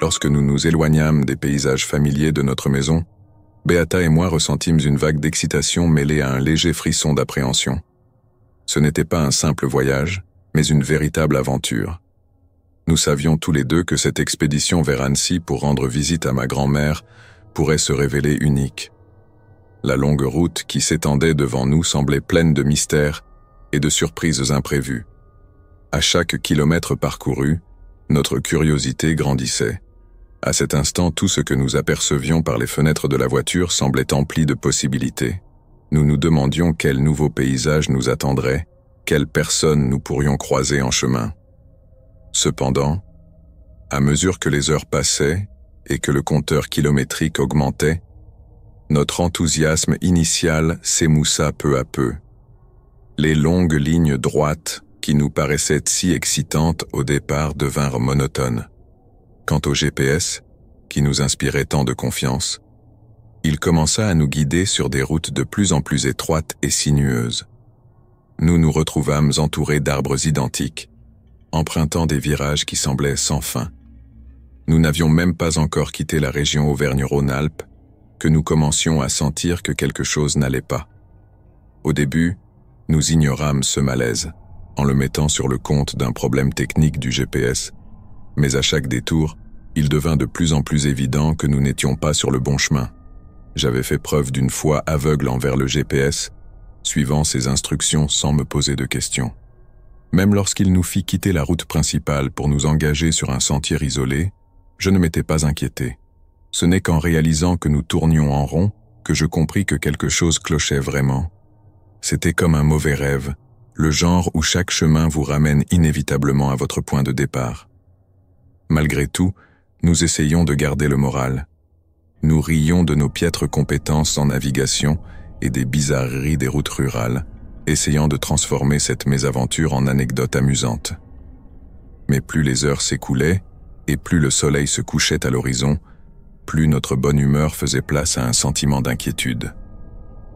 Lorsque nous nous éloignâmes des paysages familiers de notre maison, Beata et moi ressentîmes une vague d'excitation mêlée à un léger frisson d'appréhension. Ce n'était pas un simple voyage, mais une véritable aventure. Nous savions tous les deux que cette expédition vers Annecy pour rendre visite à ma grand-mère pourrait se révéler unique. La longue route qui s'étendait devant nous semblait pleine de mystères et de surprises imprévues. À chaque kilomètre parcouru, notre curiosité grandissait. À cet instant, tout ce que nous apercevions par les fenêtres de la voiture semblait empli de possibilités. Nous nous demandions quel nouveau paysage nous attendrait, quelles personnes nous pourrions croiser en chemin. Cependant, à mesure que les heures passaient et que le compteur kilométrique augmentait, notre enthousiasme initial s'émoussa peu à peu. Les longues lignes droites qui nous paraissaient si excitantes au départ devinrent monotones. Quant au GPS, qui nous inspirait tant de confiance, il commença à nous guider sur des routes de plus en plus étroites et sinueuses. Nous nous retrouvâmes entourés d'arbres identiques, empruntant des virages qui semblaient sans fin. Nous n'avions même pas encore quitté la région Auvergne-Rhône-Alpes que nous commencions à sentir que quelque chose n'allait pas. Au début, nous ignorâmes ce malaise, en le mettant sur le compte d'un problème technique du GPS, mais à chaque détour, il devint de plus en plus évident que nous n'étions pas sur le bon chemin. J'avais fait preuve d'une foi aveugle envers le GPS, suivant ses instructions sans me poser de questions. Même lorsqu'il nous fit quitter la route principale pour nous engager sur un sentier isolé, je ne m'étais pas inquiété. Ce n'est qu'en réalisant que nous tournions en rond que je compris que quelque chose clochait vraiment. C'était comme un mauvais rêve, le genre où chaque chemin vous ramène inévitablement à votre point de départ. Malgré tout, nous essayions de garder le moral. Nous rions de nos piètres compétences en navigation et des bizarreries des routes rurales, essayant de transformer cette mésaventure en anecdote amusante. Mais plus les heures s'écoulaient, et plus le soleil se couchait à l'horizon, plus notre bonne humeur faisait place à un sentiment d'inquiétude.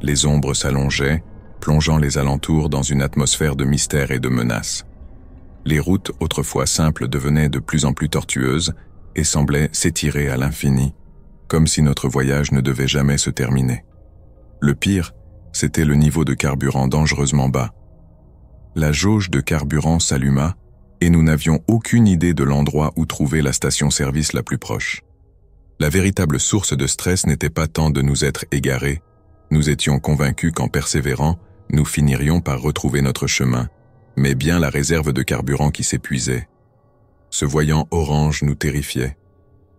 Les ombres s'allongeaient, plongeant les alentours dans une atmosphère de mystère et de menace. Les routes, autrefois simples, devenaient de plus en plus tortueuses et semblaient s'étirer à l'infini, comme si notre voyage ne devait jamais se terminer. Le pire, c'était le niveau de carburant dangereusement bas. La jauge de carburant s'alluma et nous n'avions aucune idée de l'endroit où trouver la station-service la plus proche. La véritable source de stress n'était pas tant de nous être égarés, nous étions convaincus qu'en persévérant, nous finirions par retrouver notre chemin, mais bien la réserve de carburant qui s'épuisait. Ce voyant orange nous terrifiait.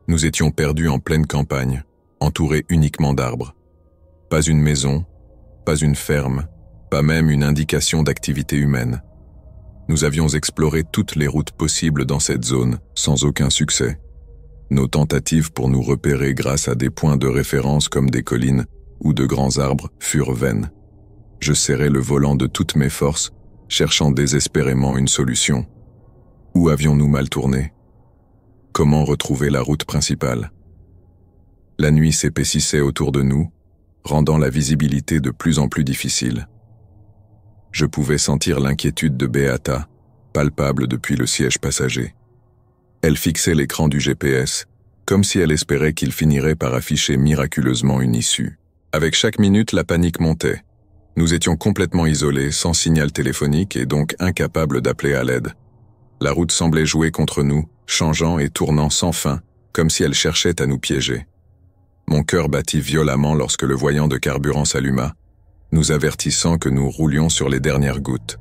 Nous étions perdus en pleine campagne, entourés uniquement d'arbres. Pas une maison, pas une ferme, pas même une indication d'activité humaine. Nous avions exploré toutes les routes possibles dans cette zone, sans aucun succès. Nos tentatives pour nous repérer grâce à des points de référence comme des collines ou de grands arbres furent vaines. Je serrais le volant de toutes mes forces, cherchant désespérément une solution. Où avions-nous mal tourné? Comment retrouver la route principale? La nuit s'épaississait autour de nous, rendant la visibilité de plus en plus difficile. Je pouvais sentir l'inquiétude de Beata, palpable depuis le siège passager. Elle fixait l'écran du GPS, comme si elle espérait qu'il finirait par afficher miraculeusement une issue. Avec chaque minute, la panique montait. Nous étions complètement isolés, sans signal téléphonique et donc incapables d'appeler à l'aide. La route semblait jouer contre nous, changeant et tournant sans fin, comme si elle cherchait à nous piéger. Mon cœur battit violemment lorsque le voyant de carburant s'alluma, nous avertissant que nous roulions sur les dernières gouttes.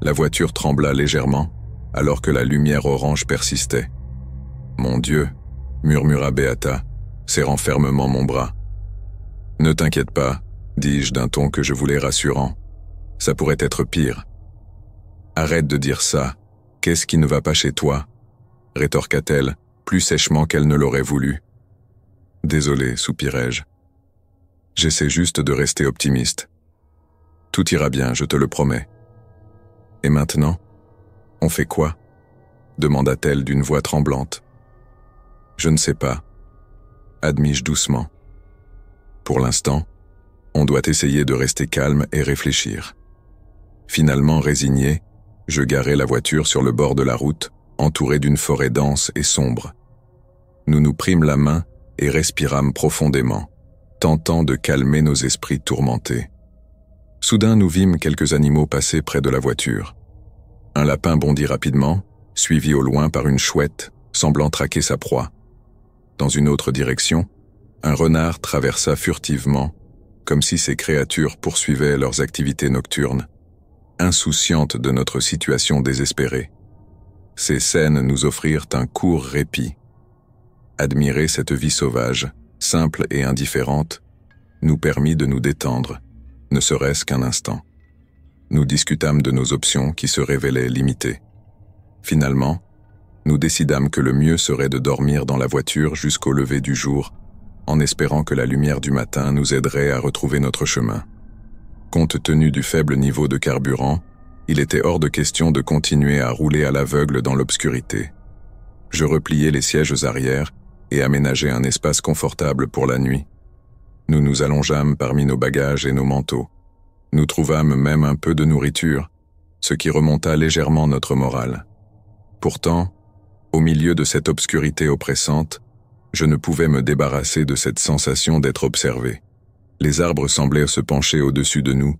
La voiture trembla légèrement, alors que la lumière orange persistait. « Mon Dieu !» murmura Beata, serrant fermement mon bras. « Ne t'inquiète pas », dis-je d'un ton que je voulais rassurant. « Ça pourrait être pire. »« Arrête de dire ça. Qu'est-ce qui ne va pas chez toi ?» rétorqua-t-elle, plus sèchement qu'elle ne l'aurait voulu. « Désolé, soupirai-je. J'essaie juste de rester optimiste. Tout ira bien, je te le promets. »« Et maintenant, on fait quoi ?» demanda-t-elle d'une voix tremblante. « Je ne sais pas, » admis-je doucement. « Pour l'instant, on doit essayer de rester calme et réfléchir. » Finalement résigné, je garai la voiture sur le bord de la route, entouré d'une forêt dense et sombre. Nous nous prîmes la main et respirâmes profondément, tentant de calmer nos esprits tourmentés. Soudain, nous vîmes quelques animaux passer près de la voiture. Un lapin bondit rapidement, suivi au loin par une chouette, semblant traquer sa proie. Dans une autre direction, un renard traversa furtivement, comme si ces créatures poursuivaient leurs activités nocturnes, insouciantes de notre situation désespérée. Ces scènes nous offrirent un court répit. Admirer cette vie sauvage, simple et indifférente, nous permit de nous détendre, ne serait-ce qu'un instant. Nous discutâmes de nos options qui se révélaient limitées. Finalement, nous décidâmes que le mieux serait de dormir dans la voiture jusqu'au lever du jour, en espérant que la lumière du matin nous aiderait à retrouver notre chemin. Compte tenu du faible niveau de carburant, il était hors de question de continuer à rouler à l'aveugle dans l'obscurité. Je repliai les sièges arrière et aménageai un espace confortable pour la nuit. Nous nous allongeâmes parmi nos bagages et nos manteaux. Nous trouvâmes même un peu de nourriture, ce qui remonta légèrement notre morale. Pourtant, au milieu de cette obscurité oppressante, je ne pouvais me débarrasser de cette sensation d'être observé. Les arbres semblaient se pencher au-dessus de nous,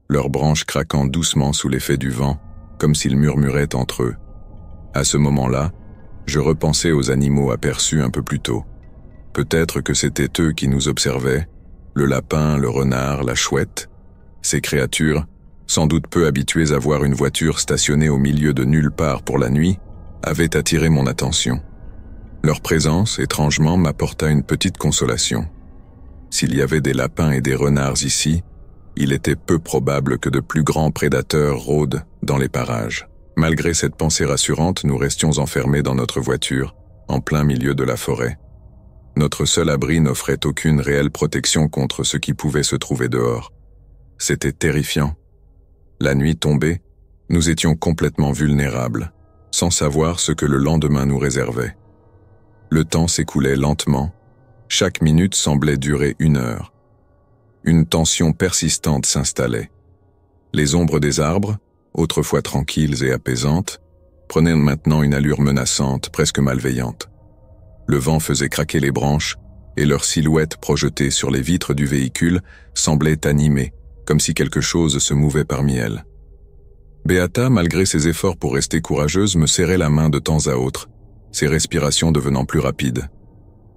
leurs branches craquant doucement sous l'effet du vent, comme s'ils murmuraient entre eux. À ce moment-là, je repensais aux animaux aperçus un peu plus tôt. Peut-être que c'étaient eux qui nous observaient, le lapin, le renard, la chouette. Ces créatures, sans doute peu habituées à voir une voiture stationnée au milieu de nulle part pour la nuit, avaient attiré mon attention. Leur présence, étrangement, m'apporta une petite consolation. S'il y avait des lapins et des renards ici, il était peu probable que de plus grands prédateurs rôdent dans les parages. Malgré cette pensée rassurante, nous restions enfermés dans notre voiture, en plein milieu de la forêt. Notre seul abri n'offrait aucune réelle protection contre ce qui pouvait se trouver dehors. C'était terrifiant. La nuit tombée, nous étions complètement vulnérables, sans savoir ce que le lendemain nous réservait. Le temps s'écoulait lentement, chaque minute semblait durer 1 heure. Une tension persistante s'installait. Les ombres des arbres, autrefois tranquilles et apaisantes, prenaient maintenant une allure menaçante, presque malveillante. Le vent faisait craquer les branches, et leurs silhouettes projetées sur les vitres du véhicule semblaient animées, comme si quelque chose se mouvait parmi elles. Beata, malgré ses efforts pour rester courageuse, me serrait la main de temps à autre, ses respirations devenant plus rapides.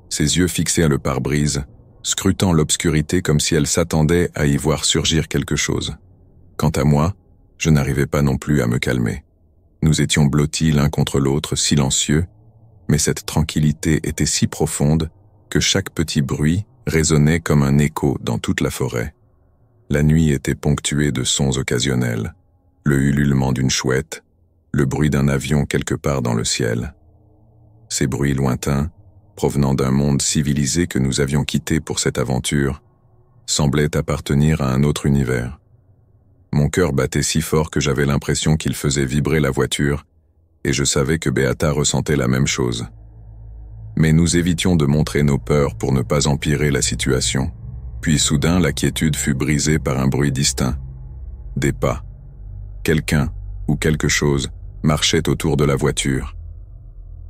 Ses yeux fixés le pare-brise, scrutant l'obscurité comme si elle s'attendait à y voir surgir quelque chose. Quant à moi, je n'arrivais pas non plus à me calmer. Nous étions blottis l'un contre l'autre, silencieux, mais cette tranquillité était si profonde que chaque petit bruit résonnait comme un écho dans toute la forêt. La nuit était ponctuée de sons occasionnels, le ululement d'une chouette, le bruit d'un avion quelque part dans le ciel. Ces bruits lointains, provenant d'un monde civilisé que nous avions quitté pour cette aventure, semblaient appartenir à un autre univers. Mon cœur battait si fort que j'avais l'impression qu'il faisait vibrer la voiture, et je savais que Beata ressentait la même chose. Mais nous évitions de montrer nos peurs pour ne pas empirer la situation. Puis soudain, la quiétude fut brisée par un bruit distinct. Des pas. Quelqu'un, ou quelque chose, marchait autour de la voiture.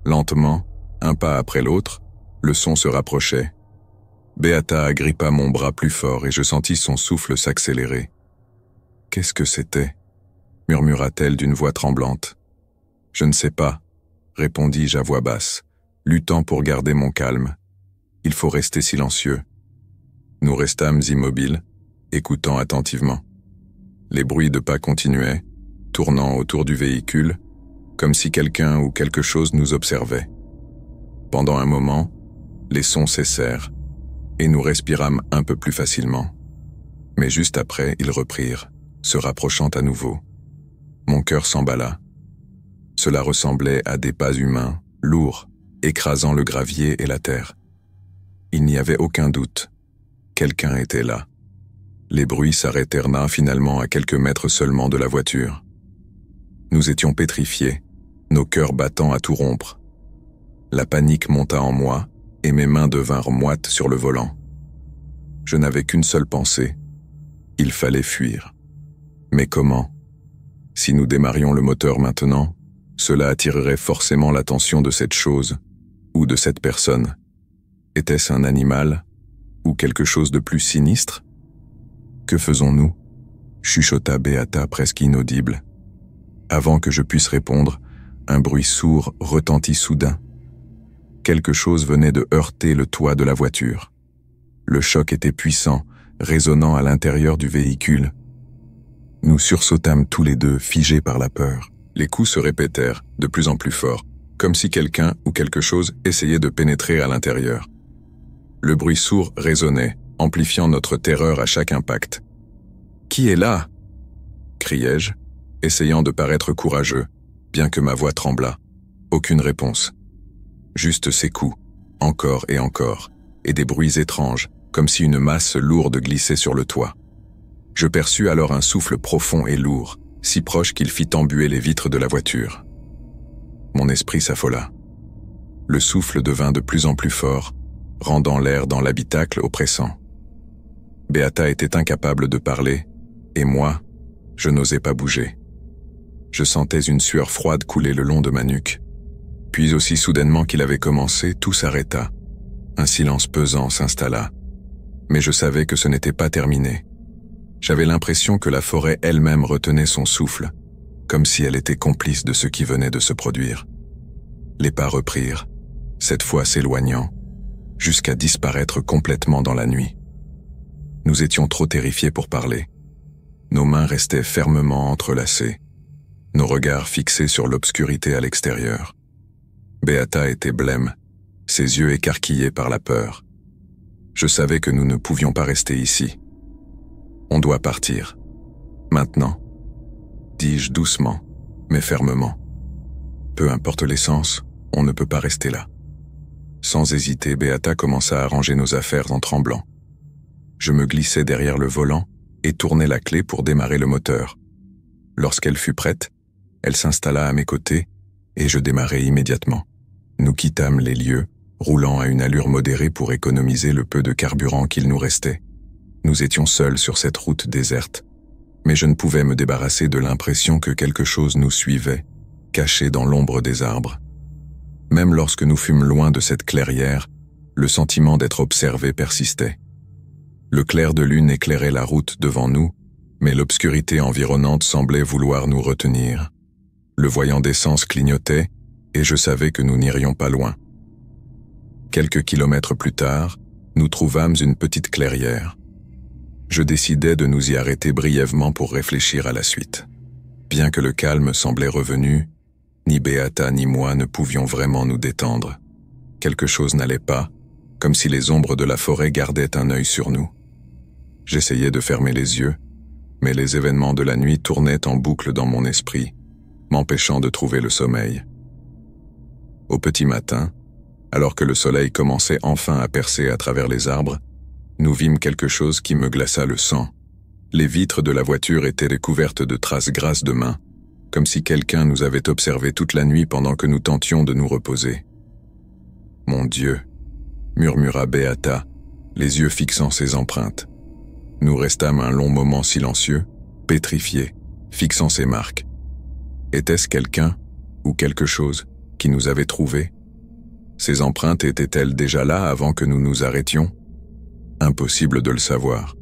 Lentement, un pas après l'autre, le son se rapprochait. Beata agrippa mon bras plus fort et je sentis son souffle s'accélérer. « Qu'est-ce que c'était » murmura-t-elle d'une voix tremblante. « Je ne sais pas » répondis-je à voix basse, luttant pour garder mon calme. « Il faut rester silencieux. » Nous restâmes immobiles, écoutant attentivement. Les bruits de pas continuaient, tournant autour du véhicule, comme si quelqu'un ou quelque chose nous observait. Pendant un moment, les sons cessèrent, et nous respirâmes un peu plus facilement. Mais juste après, ils reprirent, se rapprochant à nouveau. Mon cœur s'emballa. Cela ressemblait à des pas humains, lourds, écrasant le gravier et la terre. Il n'y avait aucun doute. Quelqu'un était là. Les bruits s'arrêtèrent finalement à quelques mètres seulement de la voiture. Nous étions pétrifiés, nos cœurs battant à tout rompre. La panique monta en moi et mes mains devinrent moites sur le volant. Je n'avais qu'une seule pensée. Il fallait fuir. Mais comment ? Si nous démarrions le moteur maintenant, cela attirerait forcément l'attention de cette chose, ou de cette personne? Était-ce un animal ou quelque chose de plus sinistre? Que faisons-nous? Chuchota Beata presque inaudible. Avant que je puisse répondre, un bruit sourd retentit soudain. Quelque chose venait de heurter le toit de la voiture. Le choc était puissant, résonnant à l'intérieur du véhicule. Nous sursautâmes tous les deux, figés par la peur. Les coups se répétèrent, de plus en plus forts, comme si quelqu'un ou quelque chose essayait de pénétrer à l'intérieur. Le bruit sourd résonnait, amplifiant notre terreur à chaque impact. « Qui est là ?» criai-je, essayant de paraître courageux, bien que ma voix tremblât. Aucune réponse. Juste ces coups, encore et encore, et des bruits étranges, comme si une masse lourde glissait sur le toit. Je perçus alors un souffle profond et lourd, si proche qu'il fit embuer les vitres de la voiture. Mon esprit s'affola. Le souffle devint de plus en plus fort, rendant l'air dans l'habitacle oppressant. Beata était incapable de parler, et moi, je n'osais pas bouger. Je sentais une sueur froide couler le long de ma nuque. Puis aussi soudainement qu'il avait commencé, tout s'arrêta. Un silence pesant s'installa. Mais je savais que ce n'était pas terminé. J'avais l'impression que la forêt elle-même retenait son souffle, comme si elle était complice de ce qui venait de se produire. Les pas reprirent, cette fois s'éloignant, jusqu'à disparaître complètement dans la nuit. Nous étions trop terrifiés pour parler. Nos mains restaient fermement entrelacées, nos regards fixés sur l'obscurité à l'extérieur. Beata était blême, ses yeux écarquillés par la peur. Je savais que nous ne pouvions pas rester ici. On doit partir. Maintenant, dis-je doucement, mais fermement. Peu importe l'essence, on ne peut pas rester là. Sans hésiter, Beata commença à ranger nos affaires en tremblant. Je me glissai derrière le volant et tournai la clé pour démarrer le moteur. Lorsqu'elle fut prête, elle s'installa à mes côtés et je démarrai immédiatement. Nous quittâmes les lieux, roulant à une allure modérée pour économiser le peu de carburant qu'il nous restait. Nous étions seuls sur cette route déserte, mais je ne pouvais me débarrasser de l'impression que quelque chose nous suivait, caché dans l'ombre des arbres. Même lorsque nous fûmes loin de cette clairière, le sentiment d'être observé persistait. Le clair de lune éclairait la route devant nous, mais l'obscurité environnante semblait vouloir nous retenir. Le voyant d'essence clignotait, et je savais que nous n'irions pas loin. Quelques kilomètres plus tard, nous trouvâmes une petite clairière. Je décidai de nous y arrêter brièvement pour réfléchir à la suite. Bien que le calme semblait revenu, ni Beata ni moi ne pouvions vraiment nous détendre. Quelque chose n'allait pas, comme si les ombres de la forêt gardaient un œil sur nous. J'essayais de fermer les yeux, mais les événements de la nuit tournaient en boucle dans mon esprit, m'empêchant de trouver le sommeil. Au petit matin, alors que le soleil commençait enfin à percer à travers les arbres, nous vîmes quelque chose qui me glaça le sang. Les vitres de la voiture étaient recouvertes de traces grasses de mains, comme si quelqu'un nous avait observés toute la nuit pendant que nous tentions de nous reposer. « Mon Dieu !» murmura Beata, les yeux fixant ses empreintes. Nous restâmes un long moment silencieux, pétrifiés, fixant ces marques. Était-ce quelqu'un, ou quelque chose, qui nous avait trouvés? Ces empreintes étaient-elles déjà là avant que nous nous arrêtions? Impossible de le savoir.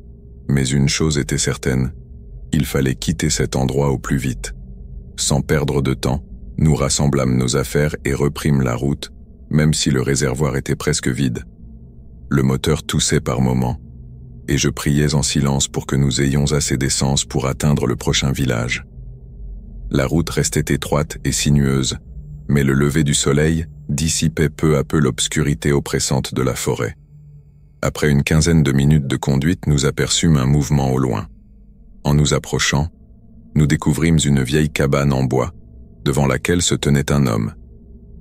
Mais une chose était certaine, il fallait quitter cet endroit au plus vite. Sans perdre de temps, nous rassemblâmes nos affaires et reprîmes la route, même si le réservoir était presque vide. Le moteur toussait par moments, et je priais en silence pour que nous ayons assez d'essence pour atteindre le prochain village. La route restait étroite et sinueuse, mais le lever du soleil dissipait peu à peu l'obscurité oppressante de la forêt. Après une quinzaine de minutes de conduite, nous aperçûmes un mouvement au loin. En nous approchant, nous découvrîmes une vieille cabane en bois, devant laquelle se tenait un homme.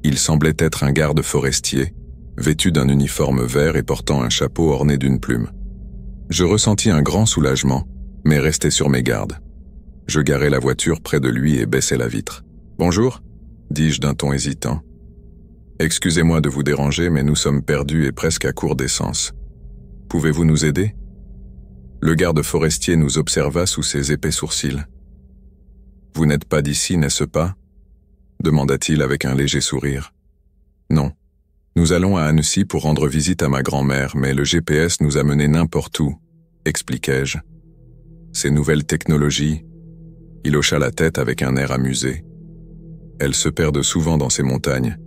Il semblait être un garde forestier, vêtu d'un uniforme vert et portant un chapeau orné d'une plume. Je ressentis un grand soulagement, mais restai sur mes gardes. Je garai la voiture près de lui et baissai la vitre. « Bonjour » dis-je d'un ton hésitant. « Excusez-moi de vous déranger, mais nous sommes perdus et presque à court d'essence. Pouvez-vous nous aider » Le garde forestier nous observa sous ses épais sourcils. « Vous n'êtes pas d'ici, n'est-ce pas » demanda-t-il avec un léger sourire. « Non, Nous allons à Annecy pour rendre visite à ma grand-mère, mais le GPS nous a menés n'importe où, expliquai-je. Ces nouvelles technologies, il hocha la tête avec un air amusé. Elles se perdent souvent dans ces montagnes,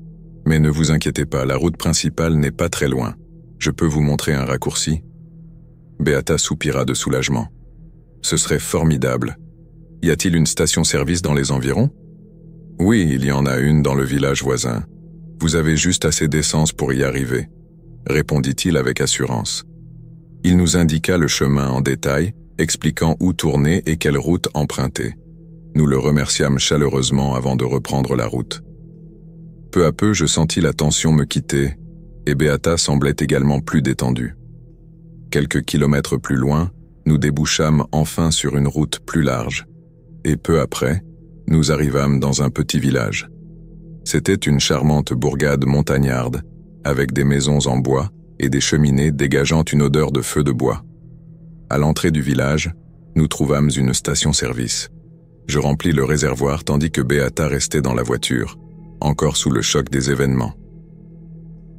mais ne vous inquiétez pas, la route principale n'est pas très loin. Je peux vous montrer un raccourci. Beata soupira de soulagement. Ce serait formidable. Y a-t-il une station-service dans les environs? Oui, il y en a une dans le village voisin. Vous avez juste assez d'essence pour y arriver, répondit-il avec assurance. Il nous indiqua le chemin en détail, expliquant où tourner et quelle route emprunter. Nous le remerciâmes chaleureusement avant de reprendre la route. Peu à peu, je sentis la tension me quitter, et Beata semblait également plus détendue. Quelques kilomètres plus loin, nous débouchâmes enfin sur une route plus large, et peu après, nous arrivâmes dans un petit village. C'était une charmante bourgade montagnarde, avec des maisons en bois et des cheminées dégageant une odeur de feu de bois. À l'entrée du village, nous trouvâmes une station-service. Je remplis le réservoir tandis que Beata restait dans la voiture, encore sous le choc des événements.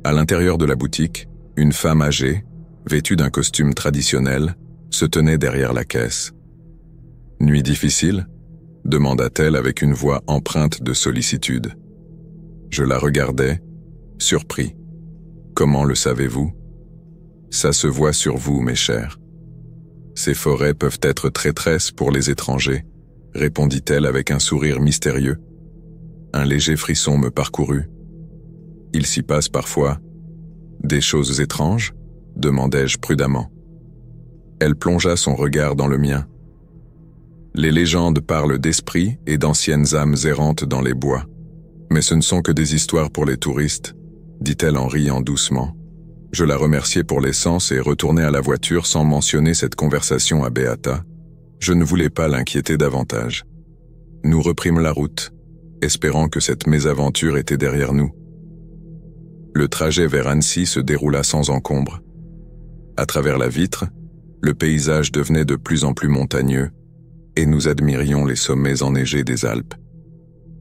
À l'intérieur de la boutique, une femme âgée, vêtue d'un costume traditionnel, se tenait derrière la caisse. « Nuit difficile ?» demanda-t-elle avec une voix empreinte de sollicitude. Je la regardais, surpris. « Comment le savez-vous ?»« Ça se voit sur vous, mes chers. Ces forêts peuvent être traîtresses pour les étrangers, répondit-elle avec un sourire mystérieux. Un léger frisson me parcourut. Il s'y passe parfois des choses étranges, demandai-je prudemment. Elle plongea son regard dans le mien. Les légendes parlent d'esprits et d'anciennes âmes errantes dans les bois. Mais ce ne sont que des histoires pour les touristes, dit-elle en riant doucement. Je la remerciai pour l'essence et retournai à la voiture sans mentionner cette conversation à Beata. Je ne voulais pas l'inquiéter davantage. Nous reprîmes la route, espérant que cette mésaventure était derrière nous. Le trajet vers Annecy se déroula sans encombre. À travers la vitre, le paysage devenait de plus en plus montagneux, et nous admirions les sommets enneigés des Alpes.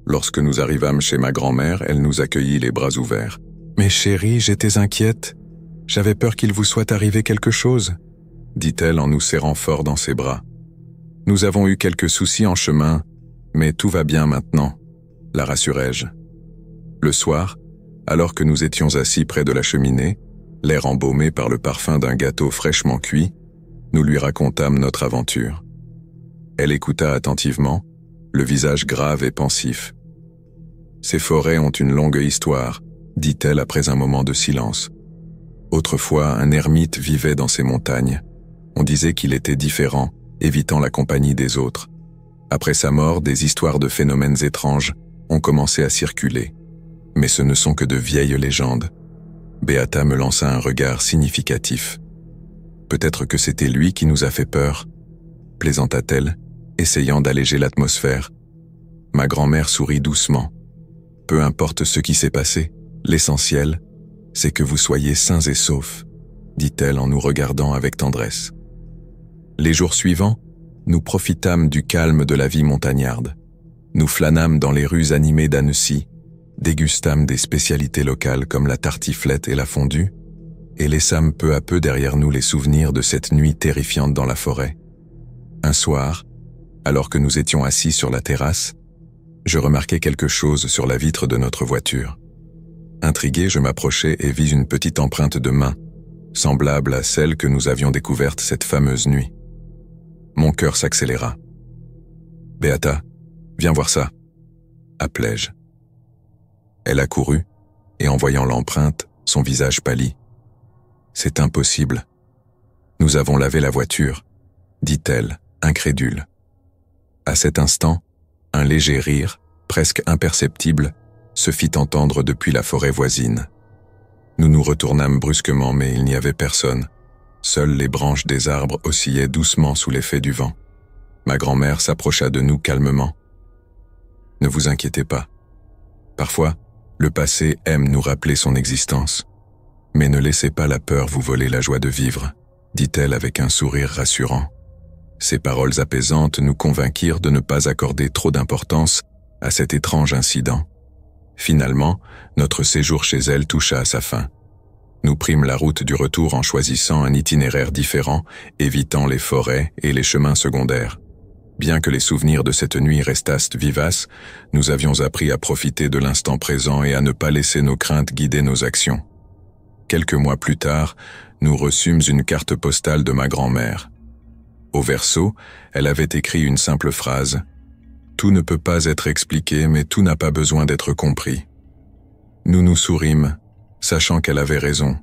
Lorsque nous arrivâmes chez ma grand-mère, elle nous accueillit les bras ouverts. « Mais chérie, j'étais inquiète. J'avais peur qu'il vous soit arrivé quelque chose, » dit-elle en nous serrant fort dans ses bras. « Nous avons eu quelques soucis en chemin, mais tout va bien maintenant, » la rassurai-je. Le soir, alors que nous étions assis près de la cheminée, l'air embaumé par le parfum d'un gâteau fraîchement cuit, nous lui racontâmes notre aventure. Elle écouta attentivement, le visage grave et pensif. « Ces forêts ont une longue histoire, » dit-elle après un moment de silence. Autrefois, un ermite vivait dans ces montagnes. On disait qu'il était différent, évitant la compagnie des autres. Après sa mort, des histoires de phénomènes étranges ont commencé à circuler. Mais ce ne sont que de vieilles légendes. Beata me lança un regard significatif. Peut-être que c'était lui qui nous a fait peur, plaisanta-t-elle, essayant d'alléger l'atmosphère. Ma grand-mère sourit doucement. Peu importe ce qui s'est passé, l'essentiel, c'est que vous soyez sains et saufs, dit-elle en nous regardant avec tendresse. Les jours suivants, nous profitâmes du calme de la vie montagnarde. Nous flânâmes dans les rues animées d'Annecy, dégustâmes des spécialités locales comme la tartiflette et la fondue, et laissâmes peu à peu derrière nous les souvenirs de cette nuit terrifiante dans la forêt. Un soir, alors que nous étions assis sur la terrasse, je remarquai quelque chose sur la vitre de notre voiture. Intrigué, je m'approchai et vis une petite empreinte de main, semblable à celle que nous avions découverte cette fameuse nuit. Mon cœur s'accéléra. « Beata, viens voir ça » appelai-je. Elle accourut, et en voyant l'empreinte, son visage pâlit. « C'est impossible. Nous avons lavé la voiture » dit-elle, incrédule. À cet instant, un léger rire, presque imperceptible, se fit entendre depuis la forêt voisine. Nous nous retournâmes brusquement, mais il n'y avait personne. Seules les branches des arbres oscillaient doucement sous l'effet du vent. Ma grand-mère s'approcha de nous calmement. « Ne vous inquiétez pas. Parfois, le passé aime nous rappeler son existence. Mais ne laissez pas la peur vous voler la joie de vivre, » dit-elle avec un sourire rassurant. Ces paroles apaisantes nous convainquirent de ne pas accorder trop d'importance à cet étrange incident. Finalement, notre séjour chez elle toucha à sa fin. Nous prîmes la route du retour en choisissant un itinéraire différent, évitant les forêts et les chemins secondaires. Bien que les souvenirs de cette nuit restassent vivaces, nous avions appris à profiter de l'instant présent et à ne pas laisser nos craintes guider nos actions. Quelques mois plus tard, nous reçûmes une carte postale de ma grand-mère. Au verso, elle avait écrit une simple phrase « Tout ne peut pas être expliqué, mais tout n'a pas besoin d'être compris ». Nous nous sourîmes, sachant qu'elle avait raison.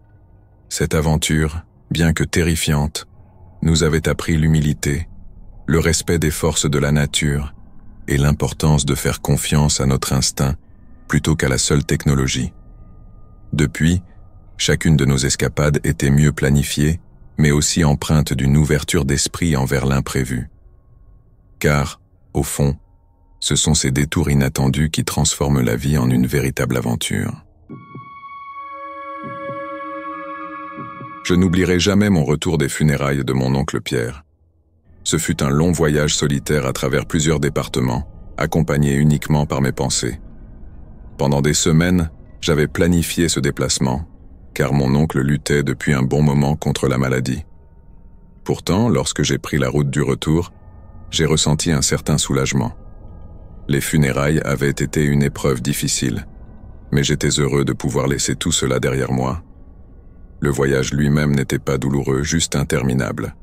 Cette aventure, bien que terrifiante, nous avait appris l'humilité, le respect des forces de la nature et l'importance de faire confiance à notre instinct plutôt qu'à la seule technologie. Depuis, chacune de nos escapades était mieux planifiée, mais aussi empreinte d'une ouverture d'esprit envers l'imprévu. Car, au fond, ce sont ces détours inattendus qui transforment la vie en une véritable aventure. Je n'oublierai jamais mon retour des funérailles de mon oncle Pierre. Ce fut un long voyage solitaire à travers plusieurs départements, accompagné uniquement par mes pensées. Pendant des semaines, j'avais planifié ce déplacement, car mon oncle luttait depuis un bon moment contre la maladie. Pourtant, lorsque j'ai pris la route du retour, j'ai ressenti un certain soulagement. Les funérailles avaient été une épreuve difficile, mais j'étais heureux de pouvoir laisser tout cela derrière moi. Le voyage lui-même n'était pas douloureux, juste interminable.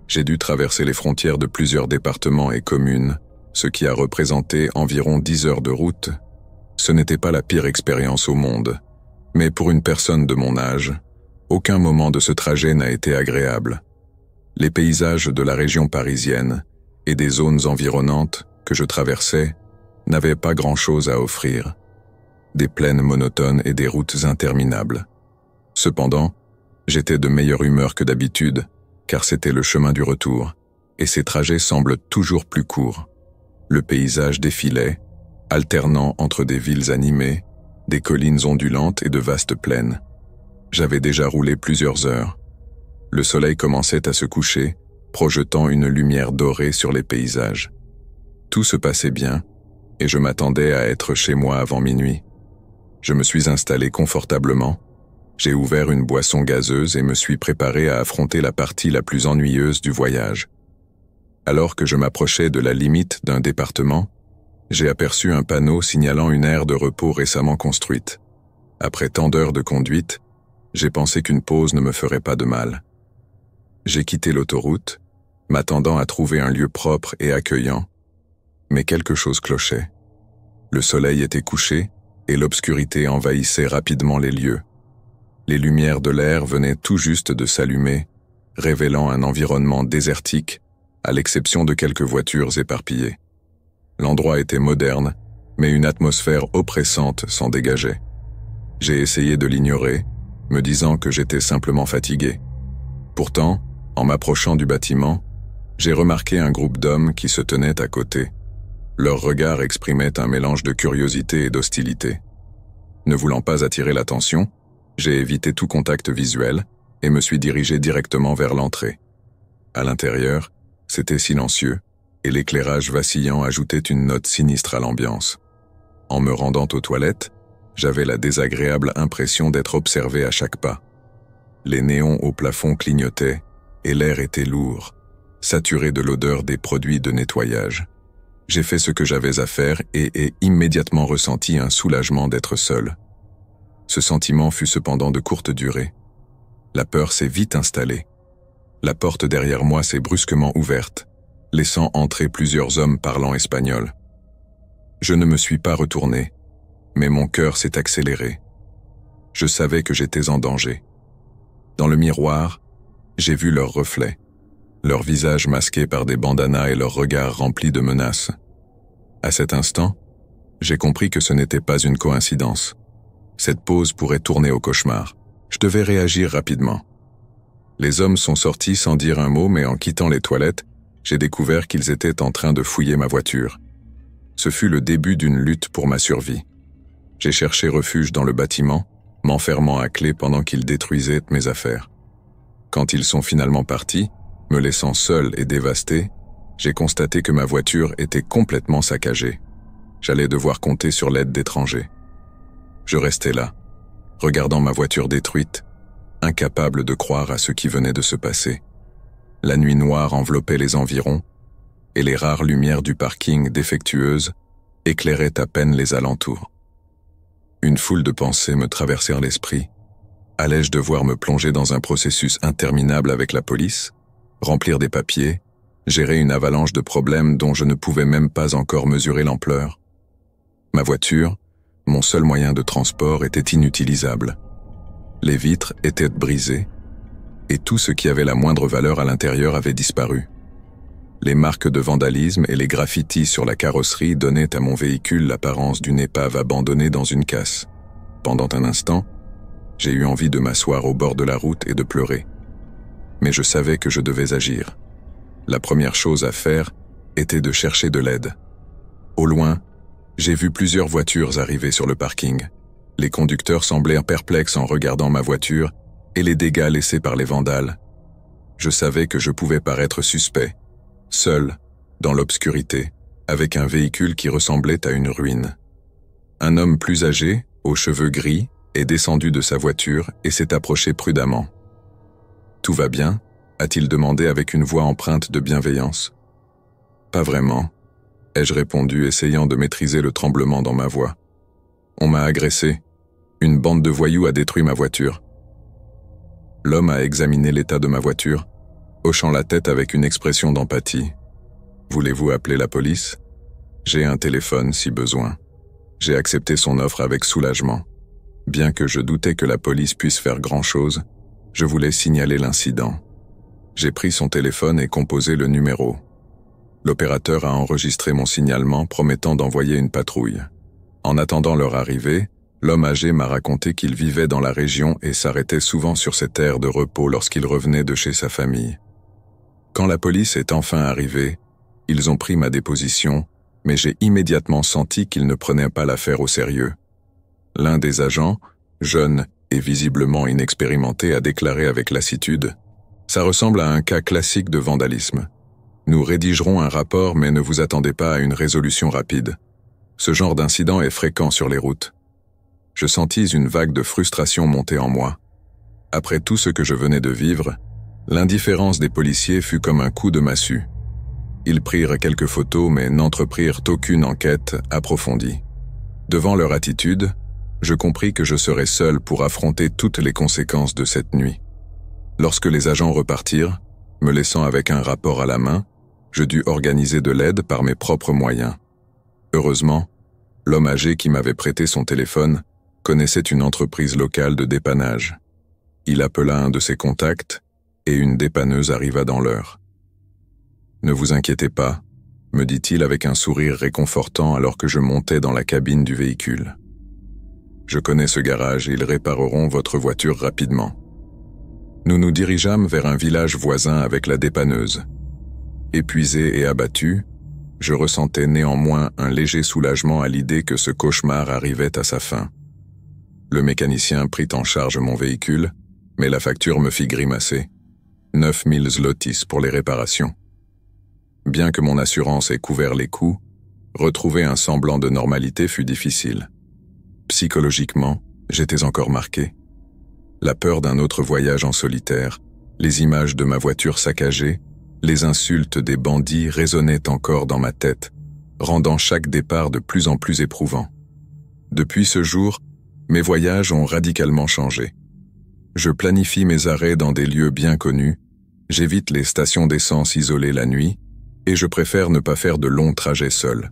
J'ai dû traverser les frontières de plusieurs départements et communes, ce qui a représenté environ 10 heures de route. Ce n'était pas la pire expérience au monde, mais pour une personne de mon âge, aucun moment de ce trajet n'a été agréable. Les paysages de la région parisienne et des zones environnantes que je traversais n'avaient pas grand-chose à offrir. Des plaines monotones et des routes interminables. Cependant, j'étais de meilleure humeur que d'habitude, car c'était le chemin du retour, et ces trajets semblent toujours plus courts. Le paysage défilait, alternant entre des villes animées, des collines ondulantes et de vastes plaines. J'avais déjà roulé plusieurs heures. Le soleil commençait à se coucher, projetant une lumière dorée sur les paysages. Tout se passait bien, et je m'attendais à être chez moi avant minuit. Je me suis installé confortablement, j'ai ouvert une boisson gazeuse et me suis préparé à affronter la partie la plus ennuyeuse du voyage. Alors que je m'approchais de la limite d'un département, j'ai aperçu un panneau signalant une aire de repos récemment construite. Après tant d'heures de conduite, j'ai pensé qu'une pause ne me ferait pas de mal. J'ai quitté l'autoroute, m'attendant à trouver un lieu propre et accueillant, mais quelque chose clochait. Le soleil était couché et l'obscurité envahissait rapidement les lieux. Les lumières de l'air venaient tout juste de s'allumer, révélant un environnement désertique, à l'exception de quelques voitures éparpillées. L'endroit était moderne, mais une atmosphère oppressante s'en dégageait. J'ai essayé de l'ignorer, me disant que j'étais simplement fatigué. Pourtant, en m'approchant du bâtiment, j'ai remarqué un groupe d'hommes qui se tenaient à côté. Leur regard exprimait un mélange de curiosité et d'hostilité. Ne voulant pas attirer l'attention, j'ai évité tout contact visuel et me suis dirigé directement vers l'entrée. À l'intérieur, c'était silencieux, et l'éclairage vacillant ajoutait une note sinistre à l'ambiance. En me rendant aux toilettes, j'avais la désagréable impression d'être observé à chaque pas. Les néons au plafond clignotaient, et l'air était lourd, saturé de l'odeur des produits de nettoyage. J'ai fait ce que j'avais à faire et ai immédiatement ressenti un soulagement d'être seul. Ce sentiment fut cependant de courte durée. La peur s'est vite installée. La porte derrière moi s'est brusquement ouverte, laissant entrer plusieurs hommes parlant espagnol. Je ne me suis pas retourné, mais mon cœur s'est accéléré. Je savais que j'étais en danger. Dans le miroir, j'ai vu leurs reflets, leurs visages masqués par des bandanas et leurs regards remplis de menaces. À cet instant, j'ai compris que ce n'était pas une coïncidence. Cette pause pourrait tourner au cauchemar. Je devais réagir rapidement. Les hommes sont sortis sans dire un mot, mais en quittant les toilettes, j'ai découvert qu'ils étaient en train de fouiller ma voiture. Ce fut le début d'une lutte pour ma survie. J'ai cherché refuge dans le bâtiment, m'enfermant à clé pendant qu'ils détruisaient mes affaires. Quand ils sont finalement partis, me laissant seul et dévasté, j'ai constaté que ma voiture était complètement saccagée. J'allais devoir compter sur l'aide d'étrangers. Je restais là, regardant ma voiture détruite, incapable de croire à ce qui venait de se passer. La nuit noire enveloppait les environs, et les rares lumières du parking défectueuses éclairaient à peine les alentours. Une foule de pensées me traversèrent l'esprit. Allais-je devoir me plonger dans un processus interminable avec la police, remplir des papiers, gérer une avalanche de problèmes dont je ne pouvais même pas encore mesurer l'ampleur? Ma voiture, mon seul moyen de transport, était inutilisable. Les vitres étaient brisées, et tout ce qui avait la moindre valeur à l'intérieur avait disparu. Les marques de vandalisme et les graffitis sur la carrosserie donnaient à mon véhicule l'apparence d'une épave abandonnée dans une casse. Pendant un instant, j'ai eu envie de m'asseoir au bord de la route et de pleurer. Mais je savais que je devais agir. La première chose à faire était de chercher de l'aide. Au loin, j'ai vu plusieurs voitures arriver sur le parking. Les conducteurs semblaient perplexes en regardant ma voiture et les dégâts laissés par les vandales. Je savais que je pouvais paraître suspect, seul, dans l'obscurité, avec un véhicule qui ressemblait à une ruine. Un homme plus âgé, aux cheveux gris, est descendu de sa voiture et s'est approché prudemment. « Tout va bien ?» a-t-il demandé avec une voix empreinte de bienveillance. « Pas vraiment », ai-je répondu, essayant de maîtriser le tremblement dans ma voix. « On m'a agressé. Une bande de voyous a détruit ma voiture. » L'homme a examiné l'état de ma voiture, hochant la tête avec une expression d'empathie. « Voulez-vous appeler la police ? J'ai un téléphone si besoin. » J'ai accepté son offre avec soulagement. Bien que je doutais que la police puisse faire grand-chose, je voulais signaler l'incident. J'ai pris son téléphone et composé le numéro. L'opérateur a enregistré mon signalement promettant d'envoyer une patrouille. En attendant leur arrivée, l'homme âgé m'a raconté qu'il vivait dans la région et s'arrêtait souvent sur cette aire de repos lorsqu'il revenait de chez sa famille. Quand la police est enfin arrivée, ils ont pris ma déposition, mais j'ai immédiatement senti qu'ils ne prenaient pas l'affaire au sérieux. L'un des agents, jeune et visiblement inexpérimenté, a déclaré avec lassitude « Ça ressemble à un cas classique de vandalisme. Nous rédigerons un rapport, mais ne vous attendez pas à une résolution rapide. Ce genre d'incident est fréquent sur les routes. » Je sentis une vague de frustration monter en moi. Après tout ce que je venais de vivre, l'indifférence des policiers fut comme un coup de massue. Ils prirent quelques photos mais n'entreprirent aucune enquête approfondie. Devant leur attitude, je compris que je serais seul pour affronter toutes les conséquences de cette nuit. Lorsque les agents repartirent, me laissant avec un rapport à la main, je dus organiser de l'aide par mes propres moyens. Heureusement, l'homme âgé qui m'avait prêté son téléphone connaissait une entreprise locale de dépannage. Il appela un de ses contacts et une dépanneuse arriva dans l'heure. « Ne vous inquiétez pas », me dit-il avec un sourire réconfortant alors que je montais dans la cabine du véhicule. « Je connais ce garage et ils répareront votre voiture rapidement. » Nous nous dirigeâmes vers un village voisin avec la dépanneuse. Épuisé et abattu, je ressentais néanmoins un léger soulagement à l'idée que ce cauchemar arrivait à sa fin. Le mécanicien prit en charge mon véhicule, mais la facture me fit grimacer. 9000 zlotys pour les réparations. Bien que mon assurance ait couvert les coûts, retrouver un semblant de normalité fut difficile. Psychologiquement, j'étais encore marqué. La peur d'un autre voyage en solitaire, les images de ma voiture saccagée, les insultes des bandits résonnaient encore dans ma tête, rendant chaque départ de plus en plus éprouvant. Depuis ce jour, mes voyages ont radicalement changé. Je planifie mes arrêts dans des lieux bien connus, j'évite les stations d'essence isolées la nuit, et je préfère ne pas faire de longs trajets seul.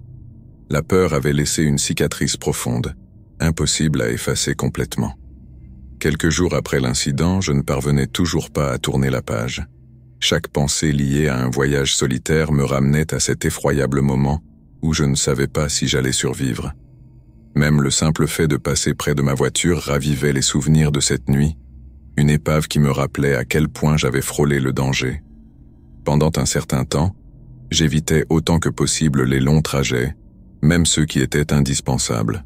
La peur avait laissé une cicatrice profonde, impossible à effacer complètement. Quelques jours après l'incident, je ne parvenais toujours pas à tourner la page. Chaque pensée liée à un voyage solitaire me ramenait à cet effroyable moment où je ne savais pas si j'allais survivre. Même le simple fait de passer près de ma voiture ravivait les souvenirs de cette nuit, une épave qui me rappelait à quel point j'avais frôlé le danger. Pendant un certain temps, j'évitais autant que possible les longs trajets, même ceux qui étaient indispensables.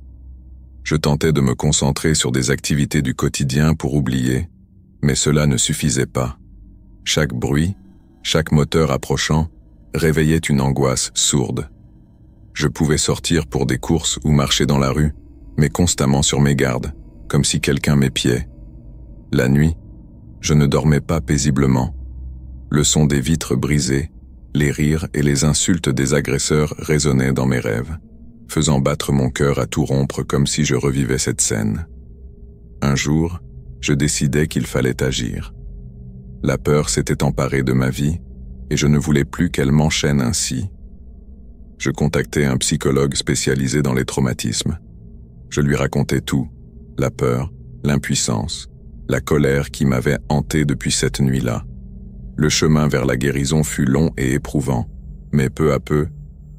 Je tentais de me concentrer sur des activités du quotidien pour oublier, mais cela ne suffisait pas. Chaque bruit, chaque moteur approchant, réveillait une angoisse sourde. Je pouvais sortir pour des courses ou marcher dans la rue, mais constamment sur mes gardes, comme si quelqu'un m'épiait. La nuit, je ne dormais pas paisiblement. Le son des vitres brisées, les rires et les insultes des agresseurs résonnaient dans mes rêves, faisant battre mon cœur à tout rompre comme si je revivais cette scène. Un jour, je décidai qu'il fallait agir. La peur s'était emparée de ma vie et je ne voulais plus qu'elle m'enchaîne ainsi. Je contactai un psychologue spécialisé dans les traumatismes. Je lui racontai tout, la peur, l'impuissance, la colère qui m'avait hanté depuis cette nuit-là. Le chemin vers la guérison fut long et éprouvant, mais peu à peu,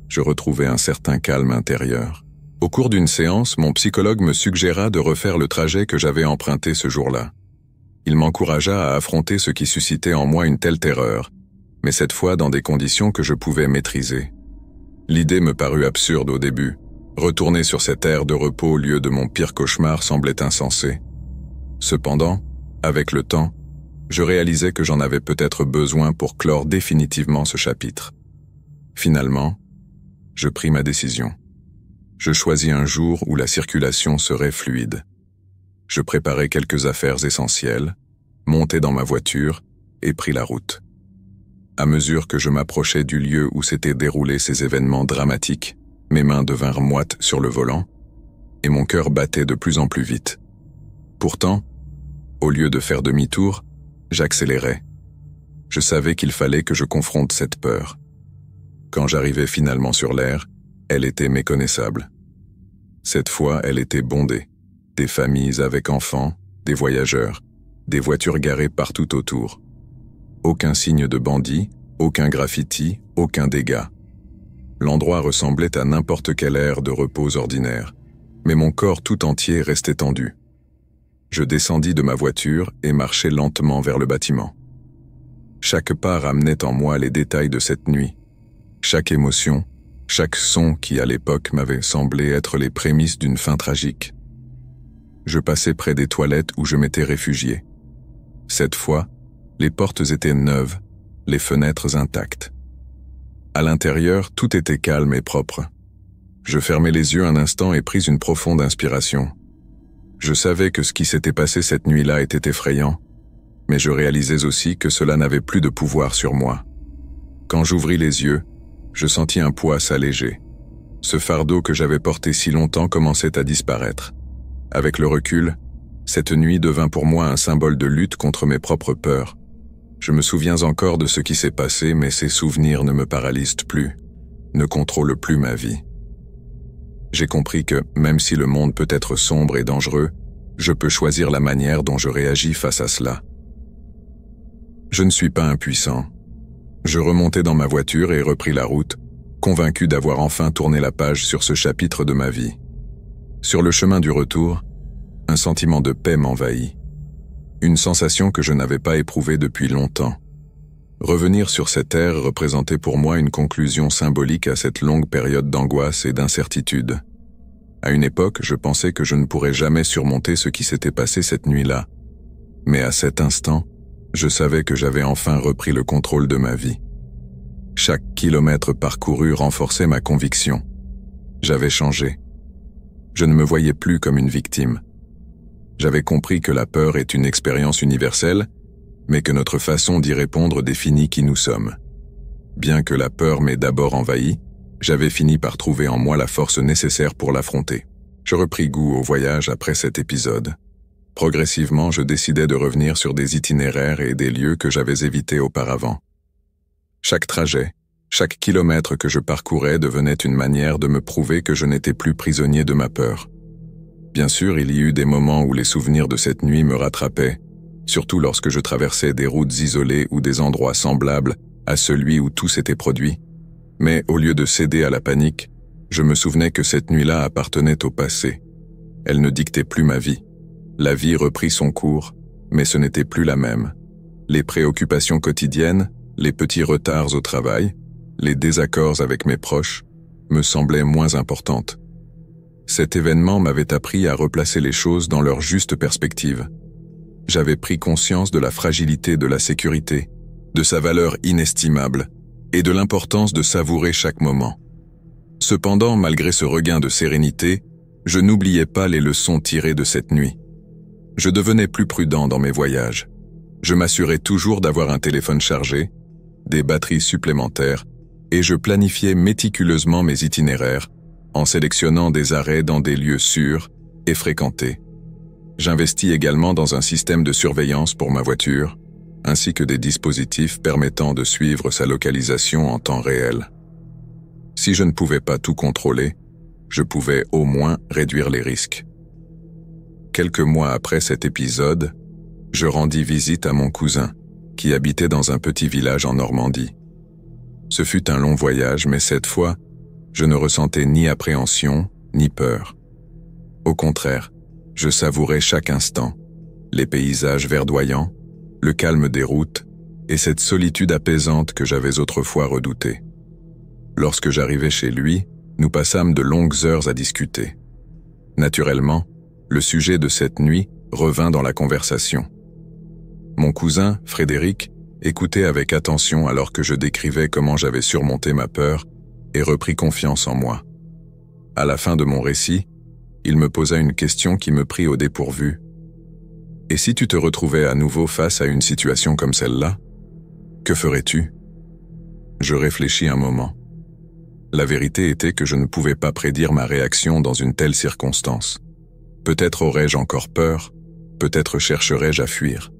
je retrouvai un certain calme intérieur. Au cours d'une séance, mon psychologue me suggéra de refaire le trajet que j'avais emprunté ce jour-là. Il m'encouragea à affronter ce qui suscitait en moi une telle terreur, mais cette fois dans des conditions que je pouvais maîtriser. L'idée me parut absurde au début. Retourner sur cette aire de repos au lieu de mon pire cauchemar semblait insensé. Cependant, avec le temps, je réalisais que j'en avais peut-être besoin pour clore définitivement ce chapitre. Finalement, je pris ma décision. Je choisis un jour où la circulation serait fluide. Je préparai quelques affaires essentielles, montai dans ma voiture et pris la route. À mesure que je m'approchais du lieu où s'étaient déroulés ces événements dramatiques, mes mains devinrent moites sur le volant et mon cœur battait de plus en plus vite. Pourtant, au lieu de faire demi-tour, j'accélérais. Je savais qu'il fallait que je confronte cette peur. Quand j'arrivais finalement sur l'aire, elle était méconnaissable. Cette fois, elle était bondée. Des familles avec enfants, des voyageurs, des voitures garées partout autour. Aucun signe de bandit, aucun graffiti, aucun dégât. L'endroit ressemblait à n'importe quelle aire de repos ordinaire, mais mon corps tout entier restait tendu. Je descendis de ma voiture et marchai lentement vers le bâtiment. Chaque pas ramenait en moi les détails de cette nuit. Chaque émotion, chaque son qui à l'époque m'avait semblé être les prémices d'une fin tragique. Je passai près des toilettes où je m'étais réfugié. Cette fois, les portes étaient neuves, les fenêtres intactes. À l'intérieur, tout était calme et propre. Je fermai les yeux un instant et pris une profonde inspiration. Je savais que ce qui s'était passé cette nuit-là était effrayant, mais je réalisais aussi que cela n'avait plus de pouvoir sur moi. Quand j'ouvris les yeux, je sentis un poids s'alléger. Ce fardeau que j'avais porté si longtemps commençait à disparaître. Avec le recul, cette nuit devint pour moi un symbole de lutte contre mes propres peurs. Je me souviens encore de ce qui s'est passé, mais ces souvenirs ne me paralysent plus, ne contrôlent plus ma vie. J'ai compris que, même si le monde peut être sombre et dangereux, je peux choisir la manière dont je réagis face à cela. Je ne suis pas impuissant. Je remontai dans ma voiture et repris la route, convaincu d'avoir enfin tourné la page sur ce chapitre de ma vie. Sur le chemin du retour, un sentiment de paix m'envahit. Une sensation que je n'avais pas éprouvée depuis longtemps. Revenir sur cette ère représentait pour moi une conclusion symbolique à cette longue période d'angoisse et d'incertitude. À une époque, je pensais que je ne pourrais jamais surmonter ce qui s'était passé cette nuit-là. Mais à cet instant, je savais que j'avais enfin repris le contrôle de ma vie. Chaque kilomètre parcouru renforçait ma conviction. J'avais changé. Je ne me voyais plus comme une victime. J'avais compris que la peur est une expérience universelle, mais que notre façon d'y répondre définit qui nous sommes. Bien que la peur m'ait d'abord envahi, j'avais fini par trouver en moi la force nécessaire pour l'affronter. Je repris goût au voyage après cet épisode. Progressivement, je décidai de revenir sur des itinéraires et des lieux que j'avais évités auparavant. Chaque trajet, chaque kilomètre que je parcourais devenait une manière de me prouver que je n'étais plus prisonnier de ma peur. Bien sûr, il y eut des moments où les souvenirs de cette nuit me rattrapaient, surtout lorsque je traversais des routes isolées ou des endroits semblables à celui où tout s'était produit. Mais au lieu de céder à la panique, je me souvenais que cette nuit-là appartenait au passé. Elle ne dictait plus ma vie. La vie reprit son cours, mais ce n'était plus la même. Les préoccupations quotidiennes, les petits retards au travail, les désaccords avec mes proches, me semblaient moins importantes. Cet événement m'avait appris à replacer les choses dans leur juste perspective. J'avais pris conscience de la fragilité de la sécurité, de sa valeur inestimable et de l'importance de savourer chaque moment. Cependant, malgré ce regain de sérénité, Je n'oubliais pas les leçons tirées de cette nuit. Je devenais plus prudent dans mes voyages. Je m'assurais toujours d'avoir un téléphone chargé, des batteries supplémentaires, et je planifiais méticuleusement mes itinéraires en sélectionnant des arrêts dans des lieux sûrs et fréquentés. J'investis également dans un système de surveillance pour ma voiture, ainsi que des dispositifs permettant de suivre sa localisation en temps réel. Si je ne pouvais pas tout contrôler, je pouvais au moins réduire les risques. Quelques mois après cet épisode, je rendis visite à mon cousin, qui habitait dans un petit village en Normandie. Ce fut un long voyage, mais cette fois, je ne ressentais ni appréhension, ni peur. Au contraire, je savourais chaque instant, les paysages verdoyants, le calme des routes et cette solitude apaisante que j'avais autrefois redoutée. Lorsque j'arrivai chez lui, nous passâmes de longues heures à discuter. Naturellement, le sujet de cette nuit revint dans la conversation. Mon cousin, Frédéric, écoutait avec attention alors que je décrivais comment j'avais surmonté ma peur et repris confiance en moi. À la fin de mon récit, il me posa une question qui me prit au dépourvu. « Et si tu te retrouvais à nouveau face à une situation comme celle-là, que ferais-tu » Je réfléchis un moment. La vérité était que je ne pouvais pas prédire ma réaction dans une telle circonstance. Peut-être aurais-je encore peur, peut-être chercherais-je à fuir.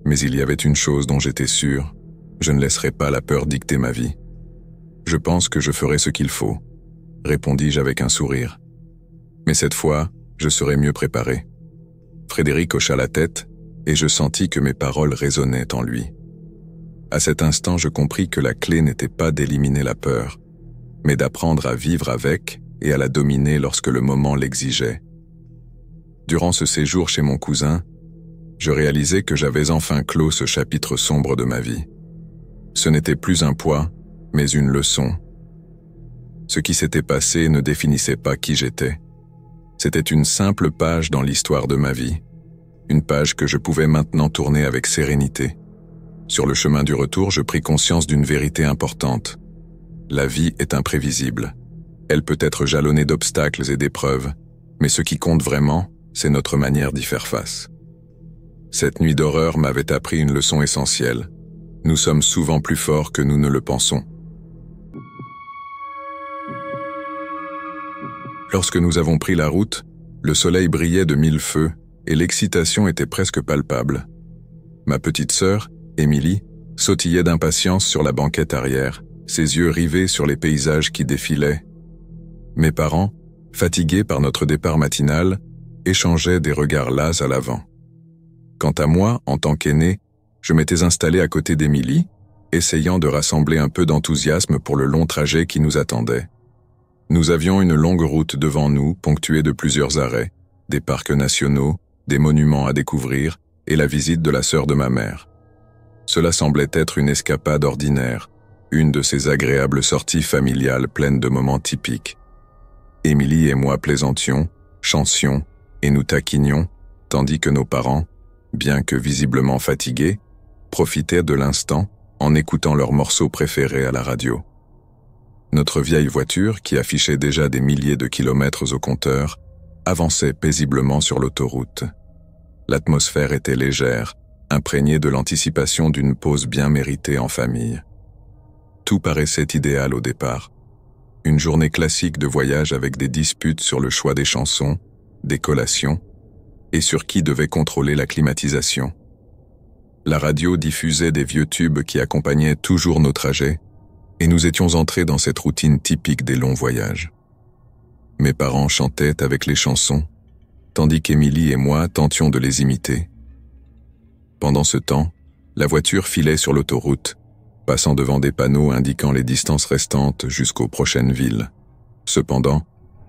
Mais il y avait une chose dont j'étais sûr, je ne laisserai pas la peur dicter ma vie. Je pense que je ferai ce qu'il faut, répondis-je avec un sourire. Mais cette fois, je serai mieux préparé. Frédéric hocha la tête, et je sentis que mes paroles résonnaient en lui. À cet instant, je compris que la clé n'était pas d'éliminer la peur, mais d'apprendre à vivre avec et à la dominer lorsque le moment l'exigeait. Durant ce séjour chez mon cousin, je réalisais que j'avais enfin clos ce chapitre sombre de ma vie. Ce n'était plus un poids, mais une leçon. Ce qui s'était passé ne définissait pas qui j'étais. C'était une simple page dans l'histoire de ma vie, une page que je pouvais maintenant tourner avec sérénité. Sur le chemin du retour, je pris conscience d'une vérité importante. La vie est imprévisible. Elle peut être jalonnée d'obstacles et d'épreuves, mais ce qui compte vraiment, c'est notre manière d'y faire face. Cette nuit d'horreur m'avait appris une leçon essentielle. Nous sommes souvent plus forts que nous ne le pensons. Lorsque nous avons pris la route, le soleil brillait de mille feux et l'excitation était presque palpable. Ma petite sœur, Émilie, sautillait d'impatience sur la banquette arrière, ses yeux rivés sur les paysages qui défilaient. Mes parents, fatigués par notre départ matinal, échangeaient des regards las à l'avant. Quant à moi, en tant qu'aîné, je m'étais installé à côté d'Émilie, essayant de rassembler un peu d'enthousiasme pour le long trajet qui nous attendait. Nous avions une longue route devant nous, ponctuée de plusieurs arrêts, des parcs nationaux, des monuments à découvrir et la visite de la sœur de ma mère. Cela semblait être une escapade ordinaire, une de ces agréables sorties familiales pleines de moments typiques. Émilie et moi plaisantions, chantions et nous taquinions, tandis que nos parents, bien que visiblement fatigués, profitaient de l'instant en écoutant leurs morceaux préférés à la radio. Notre vieille voiture, qui affichait déjà des milliers de kilomètres au compteur, avançait paisiblement sur l'autoroute. L'atmosphère était légère, imprégnée de l'anticipation d'une pause bien méritée en famille. Tout paraissait idéal au départ. Une journée classique de voyage avec des disputes sur le choix des chansons, des collations, et sur qui devait contrôler la climatisation. La radio diffusait des vieux tubes qui accompagnaient toujours nos trajets, et nous étions entrés dans cette routine typique des longs voyages. Mes parents chantaient avec les chansons, tandis qu'Émilie et moi tentions de les imiter. Pendant ce temps, la voiture filait sur l'autoroute, passant devant des panneaux indiquant les distances restantes jusqu'aux prochaines villes. Cependant,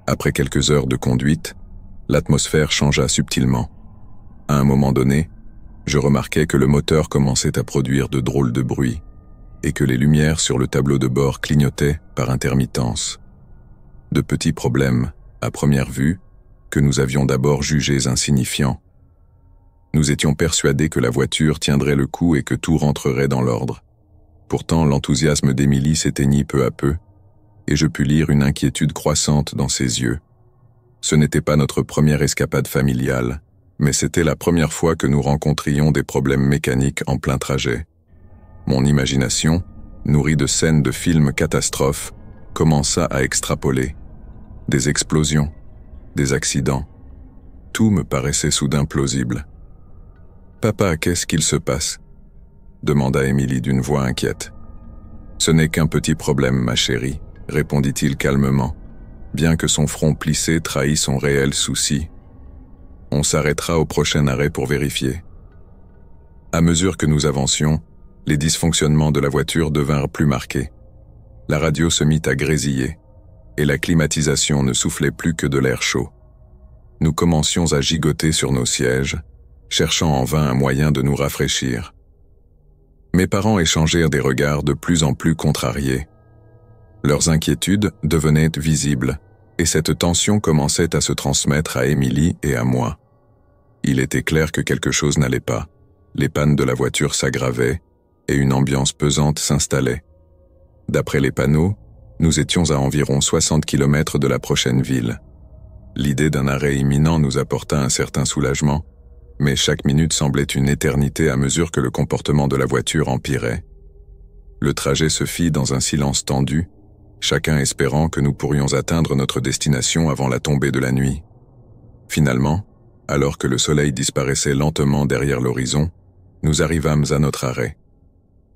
après quelques heures de conduite, l'atmosphère changea subtilement. À un moment donné, je remarquai que le moteur commençait à produire de drôles de bruits, et que les lumières sur le tableau de bord clignotaient par intermittence. De petits problèmes, à première vue, que nous avions d'abord jugés insignifiants. Nous étions persuadés que la voiture tiendrait le coup et que tout rentrerait dans l'ordre. Pourtant, l'enthousiasme d'Émilie s'éteignit peu à peu, et je pus lire une inquiétude croissante dans ses yeux. Ce n'était pas notre première escapade familiale, mais c'était la première fois que nous rencontrions des problèmes mécaniques en plein trajet. Mon imagination, nourrie de scènes de films catastrophes, commença à extrapoler. Des explosions, des accidents. Tout me paraissait soudain plausible. « Papa, qu'est-ce qu'il se passe ?» demanda Émilie d'une voix inquiète. « Ce n'est qu'un petit problème, ma chérie, » répondit-il calmement, bien que son front plissé trahît son réel souci. « On s'arrêtera au prochain arrêt pour vérifier. » À mesure que nous avancions, les dysfonctionnements de la voiture devinrent plus marqués. La radio se mit à grésiller, et la climatisation ne soufflait plus que de l'air chaud. Nous commencions à gigoter sur nos sièges, cherchant en vain un moyen de nous rafraîchir. Mes parents échangèrent des regards de plus en plus contrariés. Leurs inquiétudes devenaient visibles, et cette tension commençait à se transmettre à Émilie et à moi. Il était clair que quelque chose n'allait pas. Les pannes de la voiture s'aggravaient, et une ambiance pesante s'installait. D'après les panneaux, nous étions à environ 60 km de la prochaine ville. L'idée d'un arrêt imminent nous apporta un certain soulagement, mais chaque minute semblait une éternité à mesure que le comportement de la voiture empirait. Le trajet se fit dans un silence tendu, chacun espérant que nous pourrions atteindre notre destination avant la tombée de la nuit. Finalement, alors que le soleil disparaissait lentement derrière l'horizon, nous arrivâmes à notre arrêt.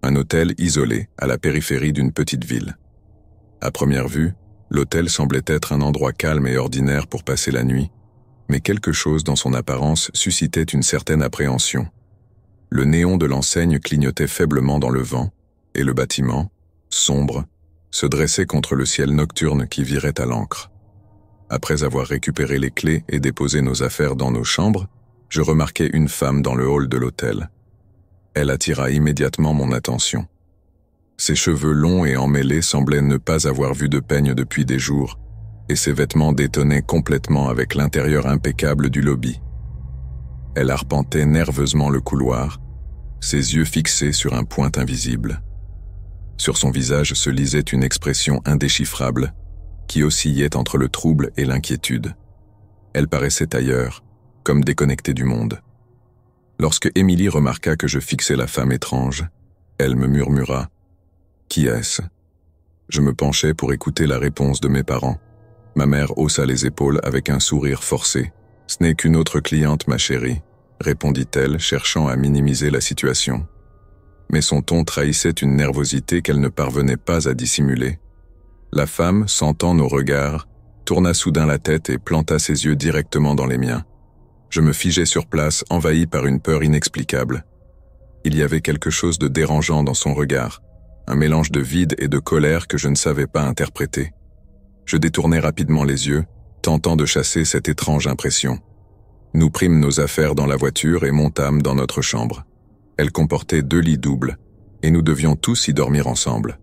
Un hôtel isolé à la périphérie d'une petite ville. À première vue, l'hôtel semblait être un endroit calme et ordinaire pour passer la nuit, mais quelque chose dans son apparence suscitait une certaine appréhension. Le néon de l'enseigne clignotait faiblement dans le vent, et le bâtiment, sombre, se dressait contre le ciel nocturne qui virait à l'ancre. Après avoir récupéré les clés et déposé nos affaires dans nos chambres, je remarquai une femme dans le hall de l'hôtel. Elle attira immédiatement mon attention. Ses cheveux longs et emmêlés semblaient ne pas avoir vu de peigne depuis des jours, et ses vêtements détonnaient complètement avec l'intérieur impeccable du lobby. Elle arpentait nerveusement le couloir, ses yeux fixés sur un point invisible. Sur son visage se lisait une expression indéchiffrable, qui oscillait entre le trouble et l'inquiétude. Elle paraissait ailleurs, comme déconnectée du monde. Lorsque Émilie remarqua que je fixais la femme étrange, elle me murmura « Qui est-ce » Je me penchai pour écouter la réponse de mes parents. Ma mère haussa les épaules avec un sourire forcé. « Ce n'est qu'une autre cliente, ma chérie », répondit-elle, cherchant à minimiser la situation. Mais son ton trahissait une nervosité qu'elle ne parvenait pas à dissimuler. La femme, sentant nos regards, tourna soudain la tête et planta ses yeux directement dans les miens. Je me figeai sur place, envahi par une peur inexplicable. Il y avait quelque chose de dérangeant dans son regard, un mélange de vide et de colère que je ne savais pas interpréter. Je détournai rapidement les yeux, tentant de chasser cette étrange impression. Nous prîmes nos affaires dans la voiture et montâmes dans notre chambre. Elle comportait 2 lits doubles, et nous devions tous y dormir ensemble.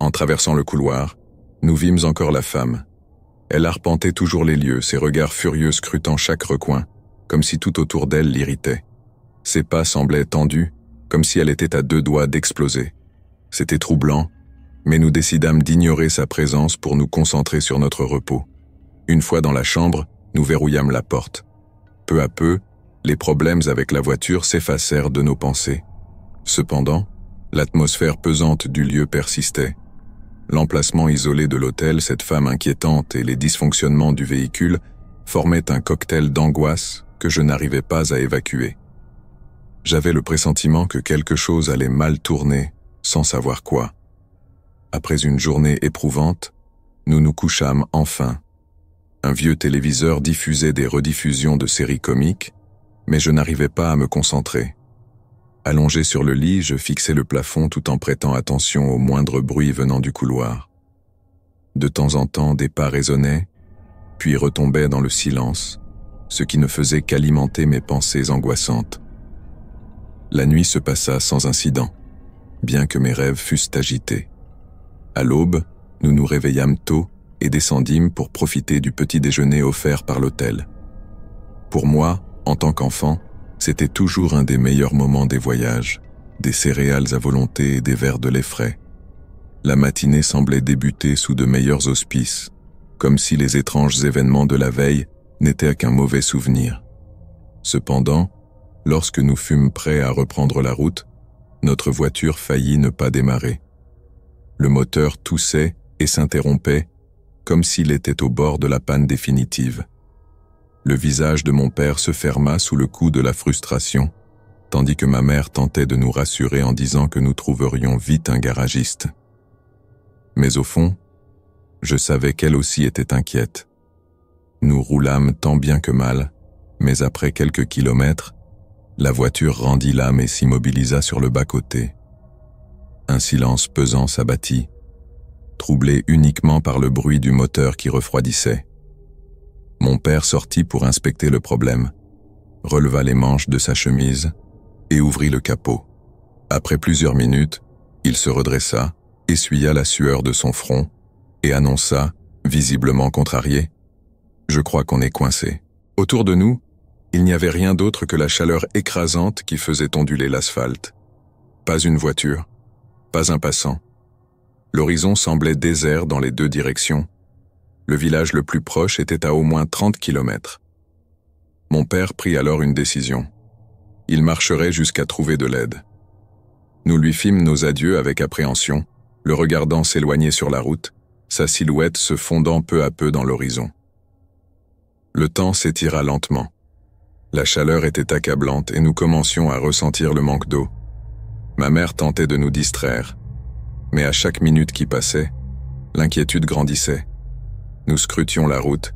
En traversant le couloir, nous vîmes encore la femme. Elle arpentait toujours les lieux, ses regards furieux scrutant chaque recoin, comme si tout autour d'elle l'irritait. Ses pas semblaient tendus, comme si elle était à 2 doigts d'exploser. C'était troublant, mais nous décidâmes d'ignorer sa présence pour nous concentrer sur notre repos. Une fois dans la chambre, nous verrouillâmes la porte. Peu à peu, les problèmes avec la voiture s'effacèrent de nos pensées. Cependant, l'atmosphère pesante du lieu persistait. L'emplacement isolé de l'hôtel, cette femme inquiétante et les dysfonctionnements du véhicule formaient un cocktail d'angoisse que je n'arrivais pas à évacuer. J'avais le pressentiment que quelque chose allait mal tourner, sans savoir quoi. Après une journée éprouvante, nous nous couchâmes enfin. Un vieux téléviseur diffusait des rediffusions de séries comiques, mais je n'arrivais pas à me concentrer. Allongé sur le lit, je fixais le plafond tout en prêtant attention au moindre bruit venant du couloir. De temps en temps, des pas résonnaient, puis retombaient dans le silence, ce qui ne faisait qu'alimenter mes pensées angoissantes. La nuit se passa sans incident, bien que mes rêves fussent agités. À l'aube, nous nous réveillâmes tôt et descendîmes pour profiter du petit déjeuner offert par l'hôtel. Pour moi, en tant qu'enfant, c'était toujours un des meilleurs moments des voyages, des céréales à volonté et des verres de lait frais. La matinée semblait débuter sous de meilleurs auspices, comme si les étranges événements de la veille n'était qu'un mauvais souvenir. Cependant, lorsque nous fûmes prêts à reprendre la route, notre voiture faillit ne pas démarrer. Le moteur toussait et s'interrompait, comme s'il était au bord de la panne définitive. Le visage de mon père se ferma sous le coup de la frustration, tandis que ma mère tentait de nous rassurer en disant que nous trouverions vite un garagiste. Mais au fond, je savais qu'elle aussi était inquiète. Nous roulâmes tant bien que mal, mais après quelques kilomètres, la voiture rendit l'âme et s'immobilisa sur le bas-côté. Un silence pesant s'abattit, troublé uniquement par le bruit du moteur qui refroidissait. Mon père sortit pour inspecter le problème, releva les manches de sa chemise et ouvrit le capot. Après plusieurs minutes, il se redressa, essuya la sueur de son front et annonça, visiblement contrarié, « Je crois qu'on est coincé. » Autour de nous, il n'y avait rien d'autre que la chaleur écrasante qui faisait onduler l'asphalte. Pas une voiture, pas un passant. L'horizon semblait désert dans les deux directions. Le village le plus proche était à au moins 30 kilomètres. Mon père prit alors une décision. Il marcherait jusqu'à trouver de l'aide. Nous lui fîmes nos adieux avec appréhension, le regardant s'éloigner sur la route, sa silhouette se fondant peu à peu dans l'horizon. Le temps s'étira lentement. La chaleur était accablante et nous commencions à ressentir le manque d'eau. Ma mère tentait de nous distraire, mais à chaque minute qui passait, l'inquiétude grandissait. Nous scrutions la route,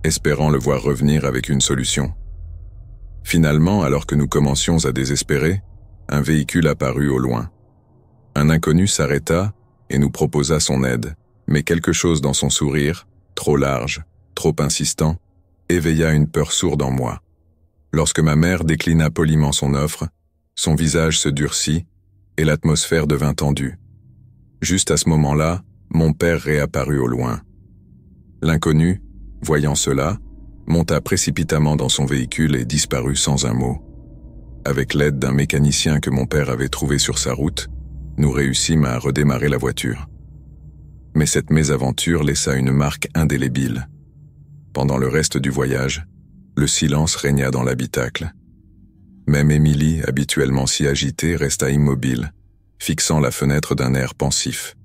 espérant le voir revenir avec une solution. Finalement, alors que nous commencions à désespérer, un véhicule apparut au loin. Un inconnu s'arrêta et nous proposa son aide, mais quelque chose dans son sourire, trop large, trop insistant, éveilla une peur sourde en moi. Lorsque ma mère déclina poliment son offre, son visage se durcit et l'atmosphère devint tendue. Juste à ce moment-là, mon père réapparut au loin. L'inconnu, voyant cela, monta précipitamment dans son véhicule et disparut sans un mot. Avec l'aide d'un mécanicien que mon père avait trouvé sur sa route, nous réussîmes à redémarrer la voiture. Mais cette mésaventure laissa une marque indélébile. Pendant le reste du voyage, le silence régna dans l'habitacle. Même Émilie, habituellement si agitée, resta immobile, fixant la fenêtre d'un air pensif.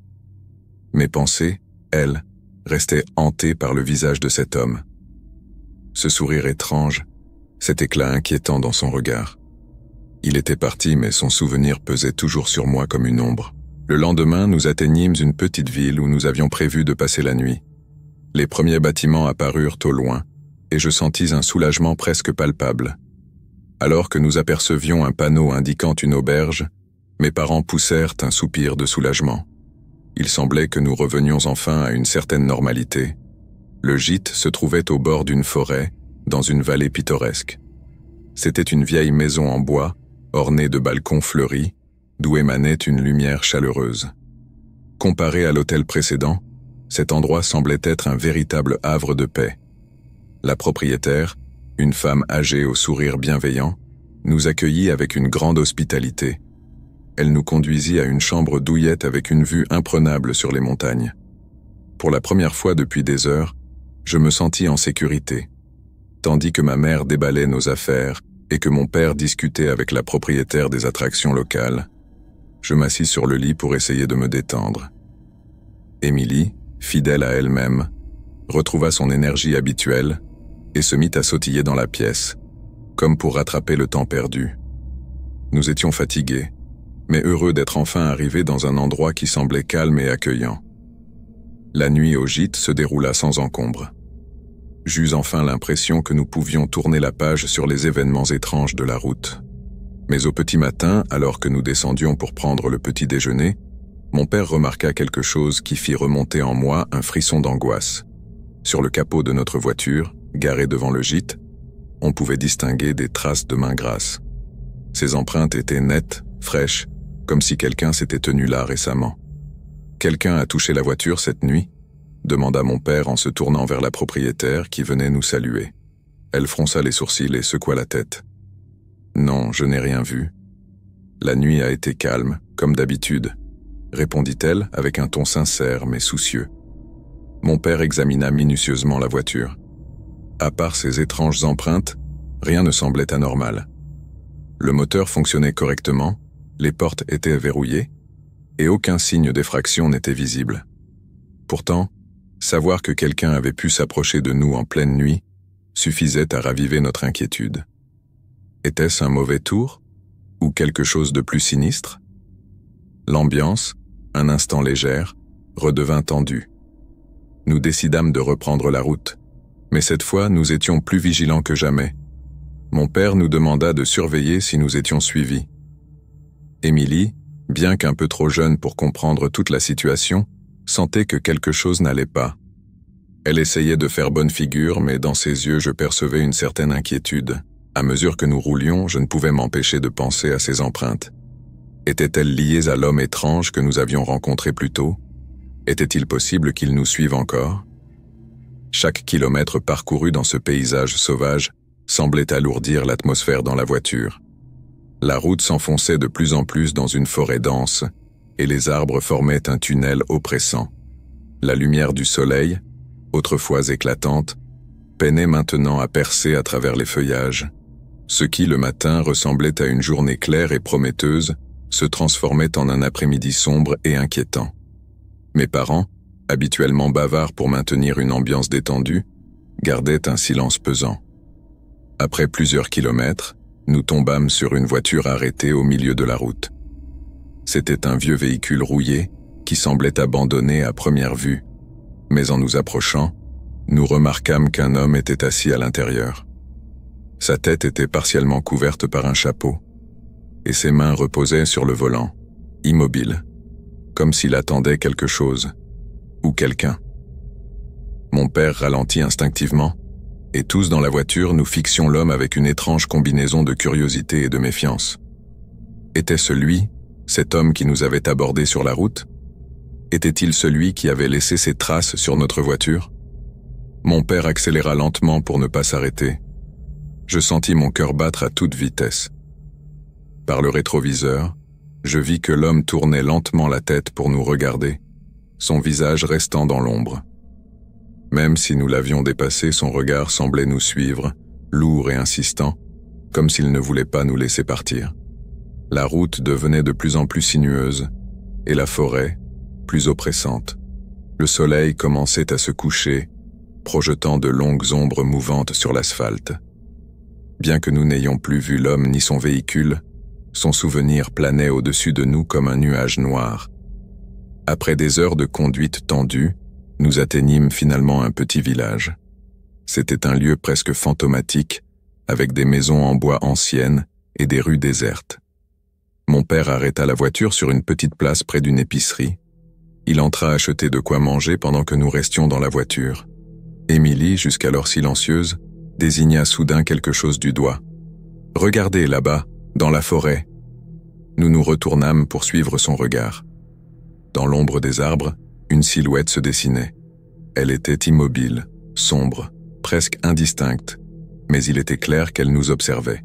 Mes pensées, elles, restaient hantées par le visage de cet homme. Ce sourire étrange, cet éclat inquiétant dans son regard. Il était parti, mais son souvenir pesait toujours sur moi comme une ombre. Le lendemain, nous atteignîmes une petite ville où nous avions prévu de passer la nuit. Les premiers bâtiments apparurent au loin, et je sentis un soulagement presque palpable. Alors que nous apercevions un panneau indiquant une auberge, mes parents poussèrent un soupir de soulagement. Il semblait que nous revenions enfin à une certaine normalité. Le gîte se trouvait au bord d'une forêt, dans une vallée pittoresque. C'était une vieille maison en bois, ornée de balcons fleuris, d'où émanait une lumière chaleureuse. Comparé à l'hôtel précédent, cet endroit semblait être un véritable havre de paix. La propriétaire, une femme âgée au sourire bienveillant, nous accueillit avec une grande hospitalité. Elle nous conduisit à une chambre douillette avec une vue imprenable sur les montagnes. Pour la première fois depuis des heures, je me sentis en sécurité, tandis que ma mère déballait nos affaires et que mon père discutait avec la propriétaire des attractions locales. Je m'assis sur le lit pour essayer de me détendre. Émilie, fidèle à elle-même, retrouva son énergie habituelle et se mit à sautiller dans la pièce, comme pour rattraper le temps perdu. Nous étions fatigués, mais heureux d'être enfin arrivés dans un endroit qui semblait calme et accueillant. La nuit au gîte se déroula sans encombre. J'eus enfin l'impression que nous pouvions tourner la page sur les événements étranges de la route. Mais au petit matin, alors que nous descendions pour prendre le petit déjeuner, mon père remarqua quelque chose qui fit remonter en moi un frisson d'angoisse. Sur le capot de notre voiture, garée devant le gîte, on pouvait distinguer des traces de mains grasses. Ces empreintes étaient nettes, fraîches, comme si quelqu'un s'était tenu là récemment. « Quelqu'un a touché la voiture cette nuit ?» demanda mon père en se tournant vers la propriétaire qui venait nous saluer. Elle fronça les sourcils et secoua la tête. « Non, je n'ai rien vu. La nuit a été calme, comme d'habitude, » répondit-elle avec un ton sincère mais soucieux. Mon père examina minutieusement la voiture. À part ces étranges empreintes, rien ne semblait anormal. Le moteur fonctionnait correctement, les portes étaient verrouillées, et aucun signe d'effraction n'était visible. Pourtant, savoir que quelqu'un avait pu s'approcher de nous en pleine nuit suffisait à raviver notre inquiétude. Était-ce un mauvais tour? Ou quelque chose de plus sinistre? L'ambiance, un instant légère, redevint tendue. Nous décidâmes de reprendre la route, mais cette fois nous étions plus vigilants que jamais. Mon père nous demanda de surveiller si nous étions suivis. Émilie, bien qu'un peu trop jeune pour comprendre toute la situation, sentait que quelque chose n'allait pas. Elle essayait de faire bonne figure, mais dans ses yeux je percevais une certaine inquiétude. À mesure que nous roulions, je ne pouvais m'empêcher de penser à ces empreintes. Étaient-elles liées à l'homme étrange que nous avions rencontré plus tôt? Était-il possible qu'il nous suive encore? Chaque kilomètre parcouru dans ce paysage sauvage semblait alourdir l'atmosphère dans la voiture. La route s'enfonçait de plus en plus dans une forêt dense, et les arbres formaient un tunnel oppressant. La lumière du soleil, autrefois éclatante, peinait maintenant à percer à travers les feuillages. Ce qui, le matin, ressemblait à une journée claire et prometteuse, se transformait en un après-midi sombre et inquiétant. Mes parents, habituellement bavards pour maintenir une ambiance détendue, gardaient un silence pesant. Après plusieurs kilomètres, nous tombâmes sur une voiture arrêtée au milieu de la route. C'était un vieux véhicule rouillé qui semblait abandonné à première vue, mais en nous approchant, nous remarquâmes qu'un homme était assis à l'intérieur. Sa tête était partiellement couverte par un chapeau, et ses mains reposaient sur le volant, immobile, comme s'il attendait quelque chose, ou quelqu'un. Mon père ralentit instinctivement, et tous dans la voiture nous fixions l'homme avec une étrange combinaison de curiosité et de méfiance. Était-ce lui, cet homme qui nous avait abordés sur la route? Était-il celui qui avait laissé ses traces sur notre voiture? Mon père accéléra lentement pour ne pas s'arrêter. Je sentis mon cœur battre à toute vitesse. Par le rétroviseur, je vis que l'homme tournait lentement la tête pour nous regarder, son visage restant dans l'ombre. Même si nous l'avions dépassé, son regard semblait nous suivre, lourd et insistant, comme s'il ne voulait pas nous laisser partir. La route devenait de plus en plus sinueuse, et la forêt, plus oppressante. Le soleil commençait à se coucher, projetant de longues ombres mouvantes sur l'asphalte. Bien que nous n'ayons plus vu l'homme ni son véhicule, son souvenir planait au-dessus de nous comme un nuage noir. Après des heures de conduite tendue, nous atteignîmes finalement un petit village. C'était un lieu presque fantomatique, avec des maisons en bois anciennes et des rues désertes. Mon père arrêta la voiture sur une petite place près d'une épicerie. Il entra acheter de quoi manger pendant que nous restions dans la voiture. Émilie, jusqu'alors silencieuse, désigna soudain quelque chose du doigt. « Regardez là-bas, dans la forêt !» Nous nous retournâmes pour suivre son regard. Dans l'ombre des arbres, une silhouette se dessinait. Elle était immobile, sombre, presque indistincte, mais il était clair qu'elle nous observait.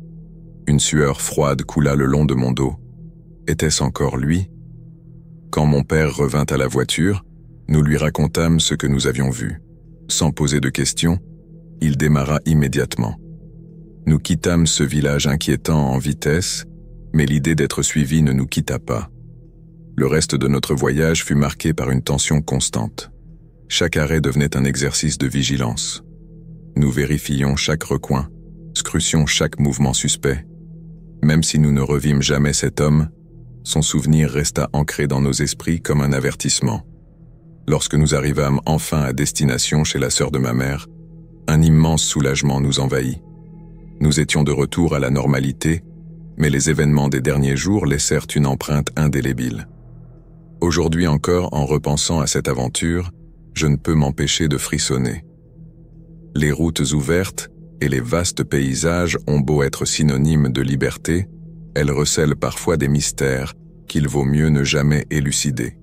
Une sueur froide coula le long de mon dos. Était-ce encore lui? Quand mon père revint à la voiture, nous lui racontâmes ce que nous avions vu. Sans poser de questions, il démarra immédiatement. Nous quittâmes ce village inquiétant en vitesse, mais l'idée d'être suivis ne nous quitta pas. Le reste de notre voyage fut marqué par une tension constante. Chaque arrêt devenait un exercice de vigilance. Nous vérifiions chaque recoin, scrutions chaque mouvement suspect. Même si nous ne revîmes jamais cet homme, son souvenir resta ancré dans nos esprits comme un avertissement. Lorsque nous arrivâmes enfin à destination chez la sœur de ma mère, un immense soulagement nous envahit. Nous étions de retour à la normalité, mais les événements des derniers jours laissèrent une empreinte indélébile. Aujourd'hui encore, en repensant à cette aventure, je ne peux m'empêcher de frissonner. Les routes ouvertes et les vastes paysages ont beau être synonymes de liberté, elles recèlent parfois des mystères qu'il vaut mieux ne jamais élucider.